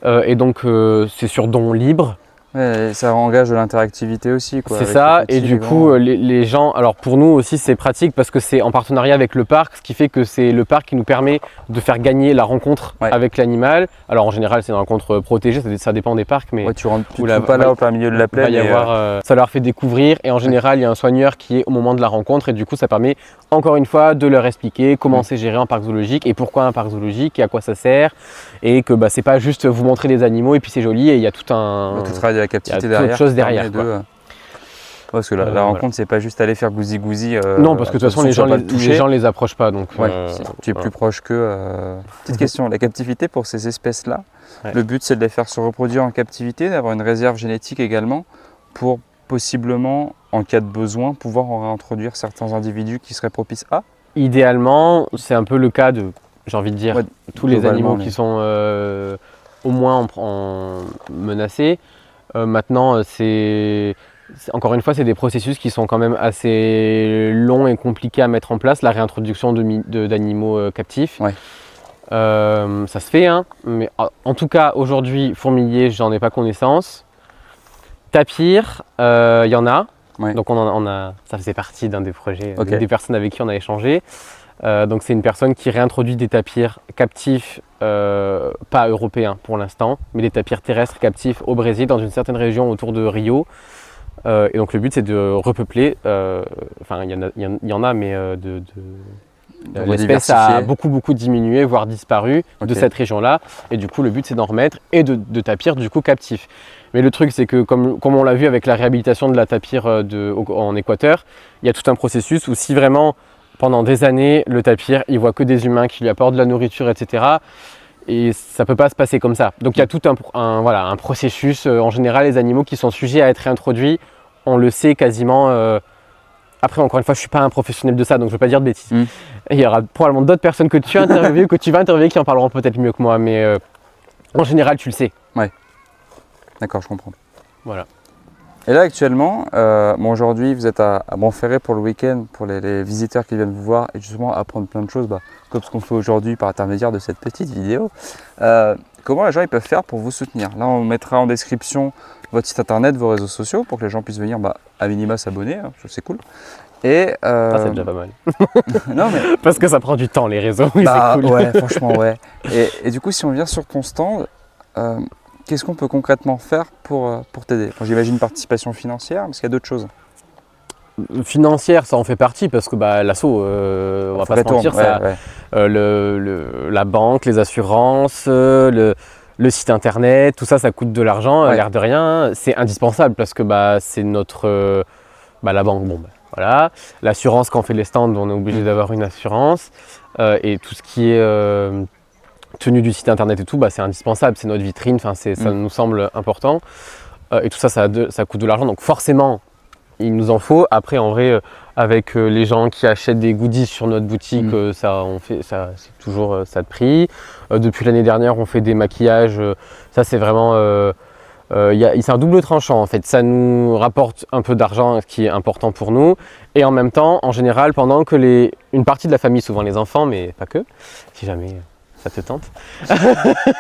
S2: et donc c'est sur don libre.
S1: Ouais, ça engage de l'interactivité aussi, quoi.
S2: C'est
S1: avec
S2: ça,
S1: les petits,
S2: et du
S1: les
S2: coup,
S1: grands.
S2: les gens, alors pour nous aussi c'est pratique parce que c'est en partenariat avec le parc, ce qui fait que c'est le parc qui nous permet de faire gagner la rencontre
S1: Ouais.
S2: avec l'animal. Alors en général c'est une rencontre protégée, ça dépend des parcs, mais
S1: Ouais, tu te
S2: où la-
S1: trouves pas là au plein milieu de la plaine.
S2: va y
S1: et,
S2: avoir, ça leur fait découvrir, et en général il y a un soigneur qui est au moment de la rencontre, et du coup ça permet encore une fois de leur expliquer comment c'est géré en parc zoologique et pourquoi un parc zoologique et à quoi ça sert, et que c'est pas juste vous montrer des animaux et puis c'est joli, et il y a tout un...
S1: tout le travail de la captivité
S2: il y a toute
S1: derrière.
S2: autre chose
S1: qui permet
S2: derrière, quoi.
S1: ouais, parce que la
S2: Voilà.
S1: rencontre, c'est pas juste aller faire gousi-gousi.
S2: Non, parce que de toute façon, les gens les approchent pas. Donc,
S1: Ouais, tu es
S2: voilà.
S1: plus proche que. Petite question, la captivité pour ces espèces-là,
S2: Ouais.
S1: le but c'est de les faire se reproduire en captivité, d'avoir une réserve génétique également, pour possiblement, en cas de besoin, pouvoir en réintroduire certains individus qui seraient propices à.
S2: Idéalement, c'est un peu le cas de, j'ai envie de dire,
S1: Ouais,
S2: tous les
S1: globalement,
S2: animaux qui sont au moins menacés. Maintenant, encore une fois, c'est des processus qui sont quand même assez longs et compliqués à mettre en place, la réintroduction d'animaux captifs.
S1: Ouais.
S2: Ça se fait, hein, mais en tout cas, aujourd'hui, fourmiliers, j'en ai pas connaissance. Tapirs, il y en a.
S1: Ouais.
S2: Donc ça faisait partie d'un des projets,
S1: Ok.
S2: des personnes avec qui on a échangé. Donc c'est une personne qui réintroduit des tapirs captifs, pas européens pour l'instant, mais des tapirs terrestres captifs au Brésil, dans une certaine région autour de Rio. Et donc le but c'est de repeupler, enfin il y en a, mais l'espèce a beaucoup diminué, voire disparu de cette région-là. Et du coup le but c'est d'en remettre et de tapirs du coup captifs. Mais le truc c'est que comme on l'a vu avec la réhabilitation de la tapir en Équateur, il y a tout un processus où si vraiment pendant des années le tapir il voit que des humains qui lui apportent de la nourriture, etc. Et ça ne peut pas se passer comme ça. Donc il y a tout un processus. En général, les animaux qui sont sujets à être réintroduits, on le sait quasiment. Après, encore une fois, je ne suis pas un professionnel de ça, donc je ne veux pas dire de bêtises. Et il y aura probablement d'autres personnes que tu as interviewées, que tu vas interviewer, qui en parleront peut-être mieux que moi. Mais en général, tu le sais.
S1: Ouais. D'accord, je comprends.
S2: Voilà.
S1: Et là, actuellement, aujourd'hui, vous êtes à Montferré pour le week-end, pour les visiteurs qui viennent vous voir et justement apprendre plein de choses, comme ce qu'on fait aujourd'hui par intermédiaire de cette petite vidéo. Comment les gens ils peuvent faire pour vous soutenir? Là, on mettra en description votre site internet, vos réseaux sociaux, pour que les gens puissent venir à minima s'abonner, hein, c'est cool. Et
S2: c'est déjà pas mal.
S1: non, mais...
S2: Parce que ça prend du temps, les réseaux, oui, c'est cool.
S1: Ouais, franchement, ouais. Et du coup, si on vient sur ton stand, qu'est-ce qu'on peut concrètement faire pour t'aider? J'imagine participation financière, parce qu'il y a d'autres choses.
S2: Financière, ça en fait partie, parce que l'asso, on va pas se mentir, ça, la banque, les assurances, le site internet, tout ça, ça coûte de l'argent, l'air de rien. C'est indispensable parce que c'est notre... la banque, voilà. L'assurance, quand on fait les stands, on est obligé d'avoir une assurance. Et tout ce qui est tenue du site internet et tout, c'est indispensable, c'est notre vitrine, ça nous semble important. Et tout ça, ça coûte de l'argent, donc forcément, il nous en faut. Après, en vrai, avec les gens qui achètent des goodies sur notre boutique, c'est toujours ça de prix. Depuis l'année dernière, on fait des maquillages. Ça, c'est vraiment... c'est un double tranchant en fait. Ça nous rapporte un peu d'argent, ce qui est important pour nous. Et en même temps, en général, pendant que une partie de la famille, souvent les enfants, mais pas que, si jamais ça te tente,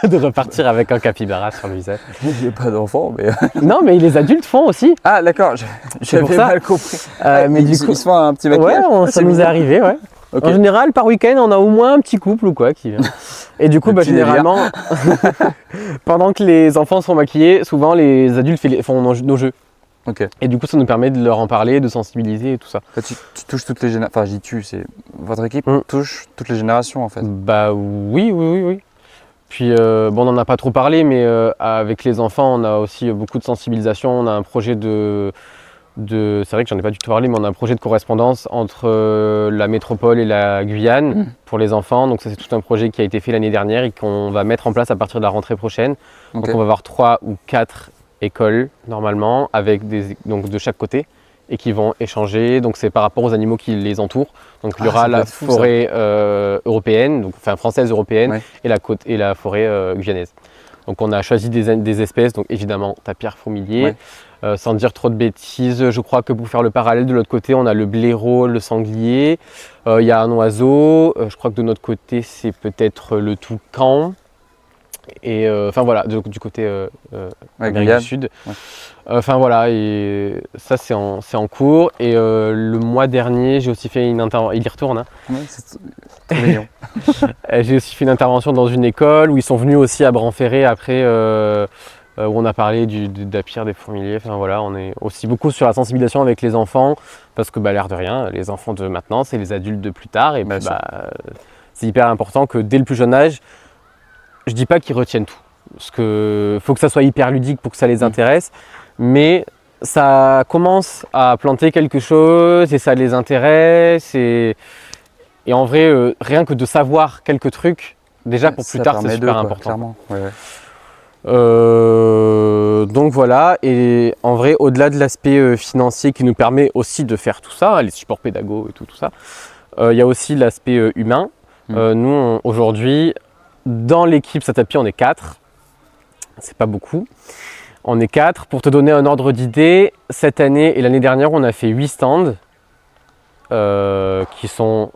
S2: de repartir avec un capybara sur le visage.
S1: J'ai pas d'enfants, mais...
S2: Non, mais les adultes font aussi.
S1: Ah, d'accord, j'avais mal compris.
S2: Mais du coup,
S1: ils se font un petit maquillage.
S2: Ouais, ça nous est arrivé, ouais. Okay. En général, par week-end, on a au moins un petit couple ou quoi qui vient. Et du coup, généralement, pendant que les enfants sont maquillés, souvent les adultes font nos jeux.
S1: Okay.
S2: Et du coup, ça nous permet de leur en parler, de sensibiliser et tout ça.
S1: Tu touches toutes les générations. Enfin, c'est votre équipe touche toutes les générations en fait.
S2: Oui. Puis on n'en a pas trop parlé, mais avec les enfants, on a aussi beaucoup de sensibilisation. On a un projet c'est vrai que j'en ai pas du tout parlé, mais on a un projet de correspondance entre la métropole et la Guyane pour les enfants. Donc ça, c'est tout un projet qui a été fait l'année dernière et qu'on va mettre en place à partir de la rentrée prochaine. Donc on va avoir 3 ou 4 écoles normalement, avec donc de chaque côté, et qui vont échanger. Donc c'est par rapport aux animaux qui les entourent. Donc il y aura la forêt européenne, donc française européenne, et la forêt guyanaise. Donc on a choisi des espèces, donc évidemment tapir fourmilier. Sans dire trop de bêtises, je crois que pour faire le parallèle, de l'autre côté, on a le blaireau, le sanglier. Il y a un oiseau. Je crois que de notre côté, c'est peut-être le toucan. Et enfin voilà, du côté Amérique
S1: Guyane.
S2: du Sud.
S1: Ouais.
S2: Enfin voilà, et ça c'est en cours. Et le mois dernier, j'ai aussi fait une intervention. Il y retourne, hein.
S1: Ouais, c'est trop mignon.
S2: J'ai aussi fait une intervention dans une école où ils sont venus aussi à Bran-Ferré après, où on a parlé d'Apir, des fourmiliers. Enfin voilà, on est aussi beaucoup sur la sensibilisation avec les enfants parce que l'air de rien, les enfants de maintenant, c'est les adultes de plus tard. Et
S1: Bien
S2: puis
S1: sûr.
S2: c'est hyper important que dès le plus jeune âge, je dis pas qu'ils retiennent tout, parce que faut que ça soit hyper ludique pour que ça les intéresse, mais ça commence à planter quelque chose et ça les intéresse. Et en vrai, rien que de savoir quelques trucs, déjà pour plus
S1: Ça
S2: tard, c'est
S1: permet
S2: super
S1: d'eux, quoi,
S2: important.
S1: clairement. Ouais, ouais.
S2: Donc voilà, et en vrai, au-delà de l'aspect financier qui nous permet aussi de faire tout ça, les supports pédagogues et tout ça, il y a aussi l'aspect humain. Nous, aujourd'hui, dans l'équipe Satapi, on est 4. C'est pas beaucoup. On est 4. Pour te donner un ordre d'idée, cette année et l'année dernière, on a fait 8 stands qui sont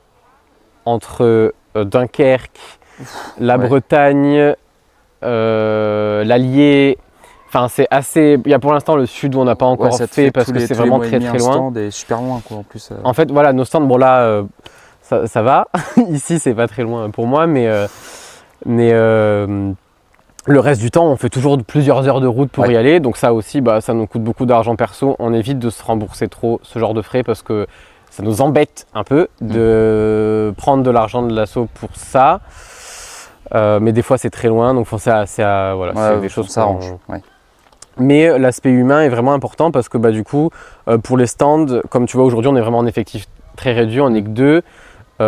S2: entre Dunkerque, la Bretagne, l'Allier. Enfin, c'est assez. Il y a pour l'instant le sud où on n'a pas encore fait parce que c'est vraiment très très loin.
S1: Et super loin, quoi, en plus.
S2: En fait, voilà, nos stands, bon là, ça va. Ici, c'est pas très loin pour moi, mais le reste du temps, on fait toujours plusieurs heures de route pour y aller. Donc ça aussi, ça nous coûte beaucoup d'argent perso. On évite de se rembourser trop ce genre de frais parce que ça nous embête un peu de prendre de l'argent de l'asso pour ça. Mais des fois, c'est très loin. Donc voilà, c'est des choses
S1: ça arrange. Ouais.
S2: Mais l'aspect humain est vraiment important parce que du coup, pour les stands, comme tu vois, aujourd'hui, on est vraiment en effectif très réduit. On n'est que 2.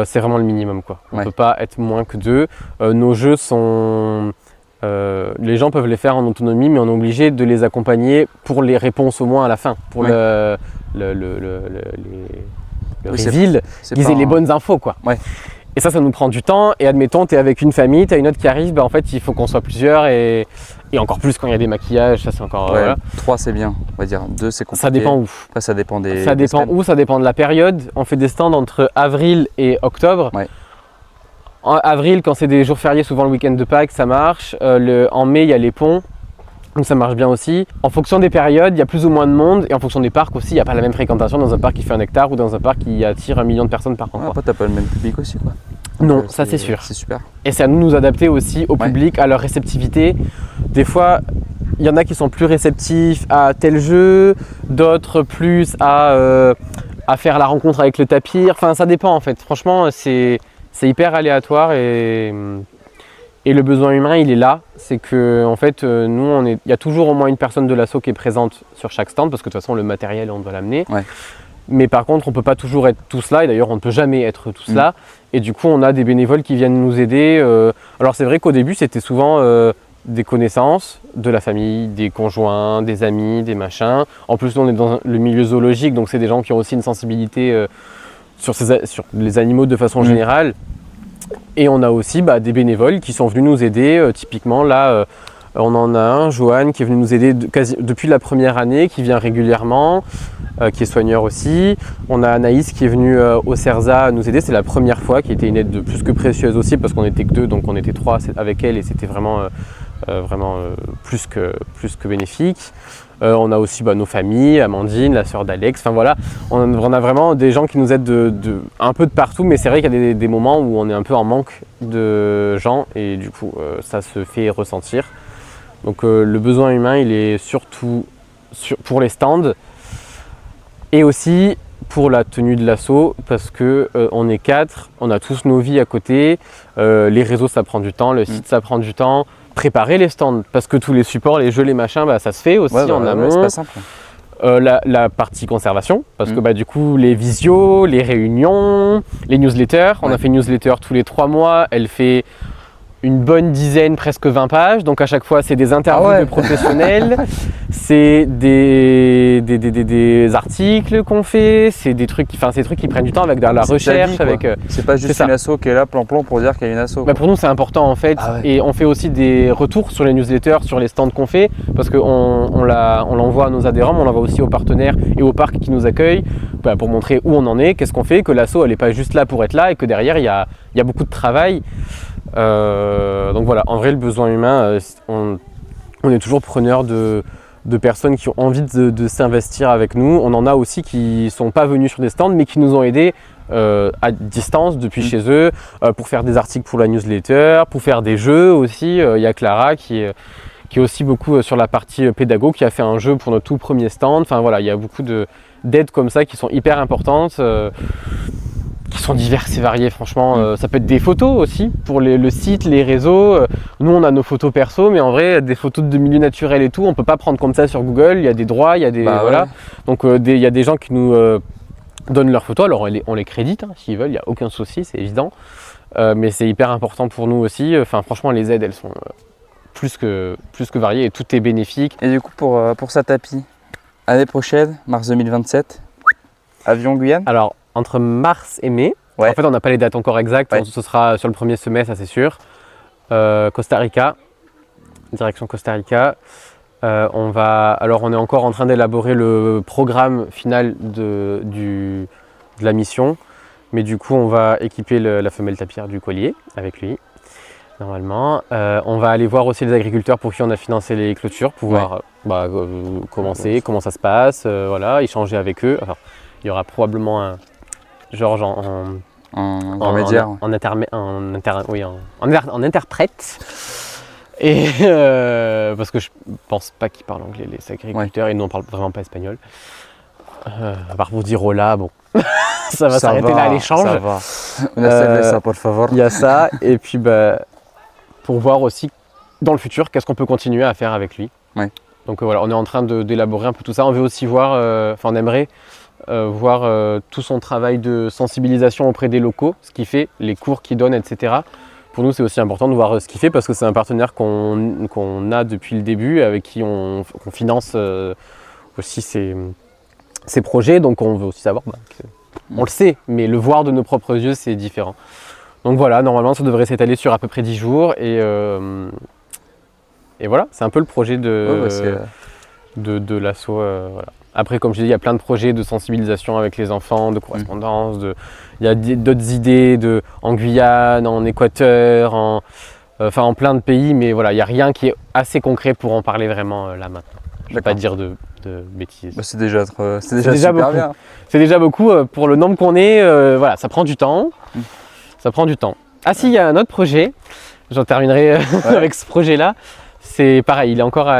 S2: C'est vraiment le minimum, quoi. On ne peut pas être moins que 2. Nos jeux sont... les gens peuvent les faire en autonomie, mais on est obligé de les accompagner pour les réponses au moins à la fin, pour le reveal, qu'ils aient les bonnes infos, quoi. Ouais. Et ça nous prend du temps. Et admettons, tu es avec une famille, tu as une autre qui arrive, en fait, il faut qu'on soit plusieurs et encore plus quand il y a des maquillages, ça c'est encore... voilà.
S1: 3 c'est bien, on va dire. 2 c'est compliqué.
S2: Ça dépend où.
S1: Après, ça dépend des...
S2: Ça dépend où, ça dépend de la période. On fait des stands entre avril et octobre.
S1: Ouais.
S2: En avril, quand c'est des jours fériés, souvent le week-end de Pâques, ça marche. En mai, il y a les ponts, donc ça marche bien aussi. En fonction des périodes, il y a plus ou moins de monde. Et en fonction des parcs aussi, il n'y a pas la même fréquentation dans un parc qui fait 1 hectare ou dans un parc qui attire 1 million de personnes par an.
S1: Après, tu n'as pas le même public aussi, quoi.
S2: Non, ça c'est sûr.
S1: C'est super.
S2: Et c'est à nous adapter aussi au public, à leur réceptivité. Des fois, il y en a qui sont plus réceptifs à tel jeu, d'autres plus à faire la rencontre avec le tapir. Enfin, ça dépend en fait. Franchement, c'est hyper aléatoire et le besoin humain, il est là. C'est que en fait, nous, il y a toujours au moins une personne de l'asso qui est présente sur chaque stand parce que de toute façon, le matériel, on doit l'amener. Ouais. Mais par contre, on ne peut pas toujours être tous là, et d'ailleurs, on ne peut jamais être tous là. Et du coup, on a des bénévoles qui viennent nous aider. Alors, c'est vrai qu'au début, c'était souvent des connaissances, de la famille, des conjoints, des amis, des machins. En plus, nous, on est dans le milieu zoologique, donc c'est des gens qui ont aussi une sensibilité sur les animaux de façon générale. Et on a aussi des bénévoles qui sont venus nous aider. Typiquement, là, on en a un, Johan, qui est venu nous aider depuis la première année, qui vient régulièrement. Qui est soigneur aussi. On a Anaïs qui est venue au CERSA nous aider. C'est la première fois, qui était une aide de plus que précieuse aussi parce qu'on n'était que 2, donc on était 3 avec elle et c'était vraiment plus que bénéfique. On a aussi nos familles, Amandine, la sœur d'Alex. Enfin voilà, on a vraiment des gens qui nous aident un peu de partout, mais c'est vrai qu'il y a des moments où on est un peu en manque de gens et du coup ça se fait ressentir. Donc le besoin humain, il est surtout pour les stands. Et aussi pour la tenue de l'asso, parce que on est 4, on a tous nos vies à côté, les réseaux ça prend du temps, le site ça prend du temps, préparer les stands, parce que tous les supports, les jeux, les machins, ça se fait aussi en amont.
S1: C'est pas simple.
S2: La partie conservation, parce que du coup les visios, les réunions, les newsletters, on a fait une newsletter tous les 3 mois, elle fait une bonne dizaine, presque 20 pages, donc à chaque fois c'est des interviews de professionnels, c'est des articles qu'on fait, c'est des trucs qui prennent du temps avec de la recherche.
S1: C'est pas juste une asso qui est là plan-plan pour dire qu'il y a une asso.
S2: Pour nous c'est important en fait, et on fait aussi des retours sur les newsletters, sur les stands qu'on fait, parce qu'on l'envoie à nos adhérents, mais on l'envoie aussi aux partenaires et aux parcs qui nous accueillent, pour montrer où on en est, qu'est-ce qu'on fait, que l'asso elle n'est pas juste là pour être là, et que derrière il y a beaucoup de travail. Donc voilà, en vrai le besoin humain, on est toujours preneur de personnes qui ont envie de s'investir avec nous. On en a aussi qui ne sont pas venus sur des stands mais qui nous ont aidés à distance depuis chez eux pour faire des articles pour la newsletter, pour faire des jeux aussi. Il y a Clara qui est aussi beaucoup sur la partie pédago, qui a fait un jeu pour notre tout premier stand. Enfin voilà, il y a beaucoup d'aides comme ça qui sont hyper importantes, qui sont diverses et variées franchement. Ça peut être des photos aussi pour le site, les réseaux. Nous on a nos photos perso, mais en vrai des photos de milieu naturel et tout, on peut pas prendre comme ça sur Google, il y a des droits, il y a des... voilà. Donc il y a des gens qui nous donnent leurs photos, alors on les crédite hein, s'ils veulent, il n'y a aucun souci, c'est évident. Mais c'est hyper important pour nous aussi. Enfin franchement les aides elles sont plus que variées et tout est bénéfique.
S1: Et du coup pour ça tapis, année prochaine, mars 2027, avion Guyane?
S2: Alors entre mars et mai, en fait on n'a pas les dates encore exactes, ce sera sur le premier semestre, ça c'est sûr. Costa Rica, direction Costa Rica. On est encore en train d'élaborer le programme final de la mission, mais du coup on va équiper la femelle tapière du collier avec lui, normalement. On va aller voir aussi les agriculteurs pour qui on a financé les clôtures, pour voir comment ça se passe, voilà, échanger avec eux. Enfin, il y aura probablement un Georges en interprète. Et parce que je pense pas qu'ils parlent anglais les agriculteurs et nous on parle vraiment pas espagnol. À part pour dire hola, bon, ça va s'arrêter là à l'échange.
S1: Ça va. Una cerveza, por favor.
S2: Il y a ça, et puis pour voir aussi dans le futur qu'est-ce qu'on peut continuer à faire avec lui. Donc voilà, on est en train d'élaborer un peu tout ça. On veut aussi voir, on aimerait voir tout son travail de sensibilisation auprès des locaux, ce qu'il fait, les cours qu'il donne, etc. Pour nous, c'est aussi important de voir ce qu'il fait parce que c'est un partenaire qu'on a depuis le début, avec qui on finance aussi ses projets. Donc on veut aussi savoir, on le sait, mais le voir de nos propres yeux, c'est différent. Donc voilà, normalement, ça devrait s'étaler sur à peu près 10 jours. Et voilà, c'est un peu le projet de l'asso. Voilà. Après, comme je dis, il y a plein de projets de sensibilisation avec les enfants, de correspondance, il y a d'autres idées en Guyane, en Équateur, en plein de pays, mais voilà, il n'y a rien qui est assez concret pour en parler vraiment là maintenant. Je ne vais pas dire de bêtises.
S1: C'est déjà super
S2: beaucoup.
S1: Bien.
S2: C'est déjà beaucoup pour le nombre qu'on est, voilà, ça prend du temps. Ça prend du temps. Ah si, il y a un autre projet, j'en terminerai avec ce projet-là. C'est pareil, il est encore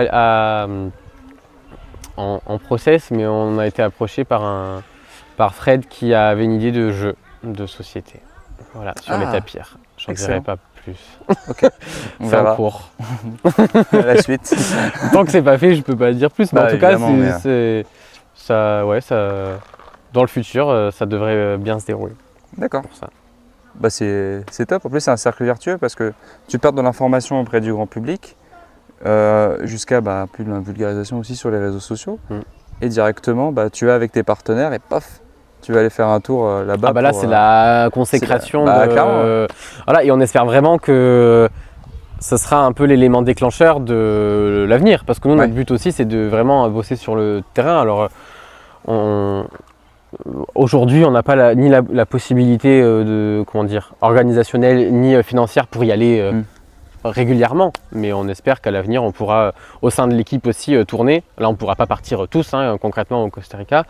S2: en process, mais on a été approché par Fred qui avait une idée de jeu de société, voilà, sur les tapirs. J'en dirai pas plus.
S1: Ok, on verra.
S2: En cours.
S1: La suite.
S2: Tant que c'est pas fait, je peux pas dire plus, mais en tout cas, dans le futur, ça devrait bien se dérouler.
S1: D'accord. Pour ça. C'est top. En plus, c'est un cercle vertueux parce que tu perds de l'information auprès du grand public. Jusqu'à plus de la vulgarisation aussi sur les réseaux sociaux et directement tu vas avec tes partenaires et paf, tu vas aller faire un tour là-bas.
S2: Là c'est la consécration
S1: voilà,
S2: et on espère vraiment que ça sera un peu l'élément déclencheur de l'avenir parce que nous notre but aussi c'est de vraiment bosser sur le terrain. Alors aujourd'hui on n'a pas ni la possibilité organisationnelle ni financière pour y aller régulièrement, mais on espère qu'à l'avenir on pourra au sein de l'équipe aussi tourner. Là on ne pourra pas partir tous concrètement au Costa Rica,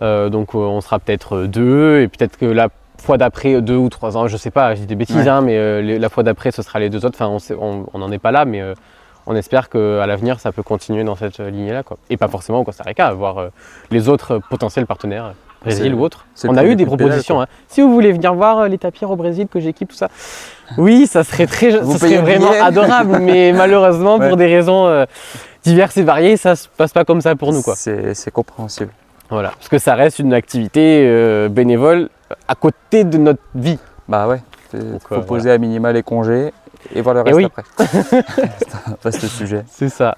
S2: donc on sera peut-être 2 et peut-être que la fois d'après 2 ou 3 ans, je sais pas, je dis des bêtises mais la fois d'après ce sera les 2 autres, enfin on n'en est pas là, mais on espère qu'à l'avenir ça peut continuer dans cette lignée là et pas forcément au Costa Rica, voir les autres potentiels partenaires, Brésil ou autre. On a eu des propositions. Si vous voulez venir voir les tapirs au Brésil que j'équipe, tout ça. Oui, ça serait vraiment adorable, mais malheureusement, pour des raisons diverses et variées, ça se passe pas comme ça pour nous.
S1: C'est compréhensible.
S2: Voilà, parce que ça reste une activité bénévole à côté de notre vie.
S1: Il faut poser à minima les congés et voir le reste après. C'est un vaste sujet.
S2: C'est ça.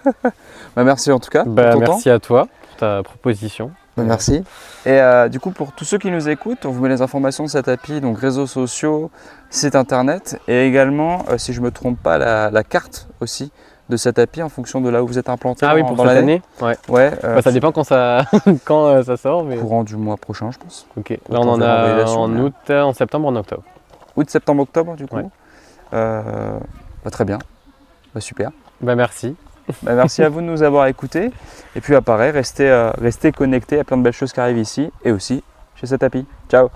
S1: Merci en tout cas pour ton
S2: merci à toi pour ta proposition.
S1: Merci. Et du coup, pour tous ceux qui nous écoutent, on vous met les informations de cet tapis, donc réseaux sociaux, site internet, et également, si je ne me trompe pas, la carte aussi de cet tapis en fonction de là où vous êtes implanté.
S2: Ah oui, pour cette année. Ça dépend quand ça sort. Mais...
S1: Courant du mois prochain, je pense.
S2: Ok. Là, on en a en août, en septembre, en octobre.
S1: Août, septembre, octobre, du coup. Très bien, super.
S2: Merci.
S1: Merci à vous de nous avoir écoutés. Et puis pareil, restez connectés à plein de belles choses qui arrivent ici et aussi chez Setapi. Ciao.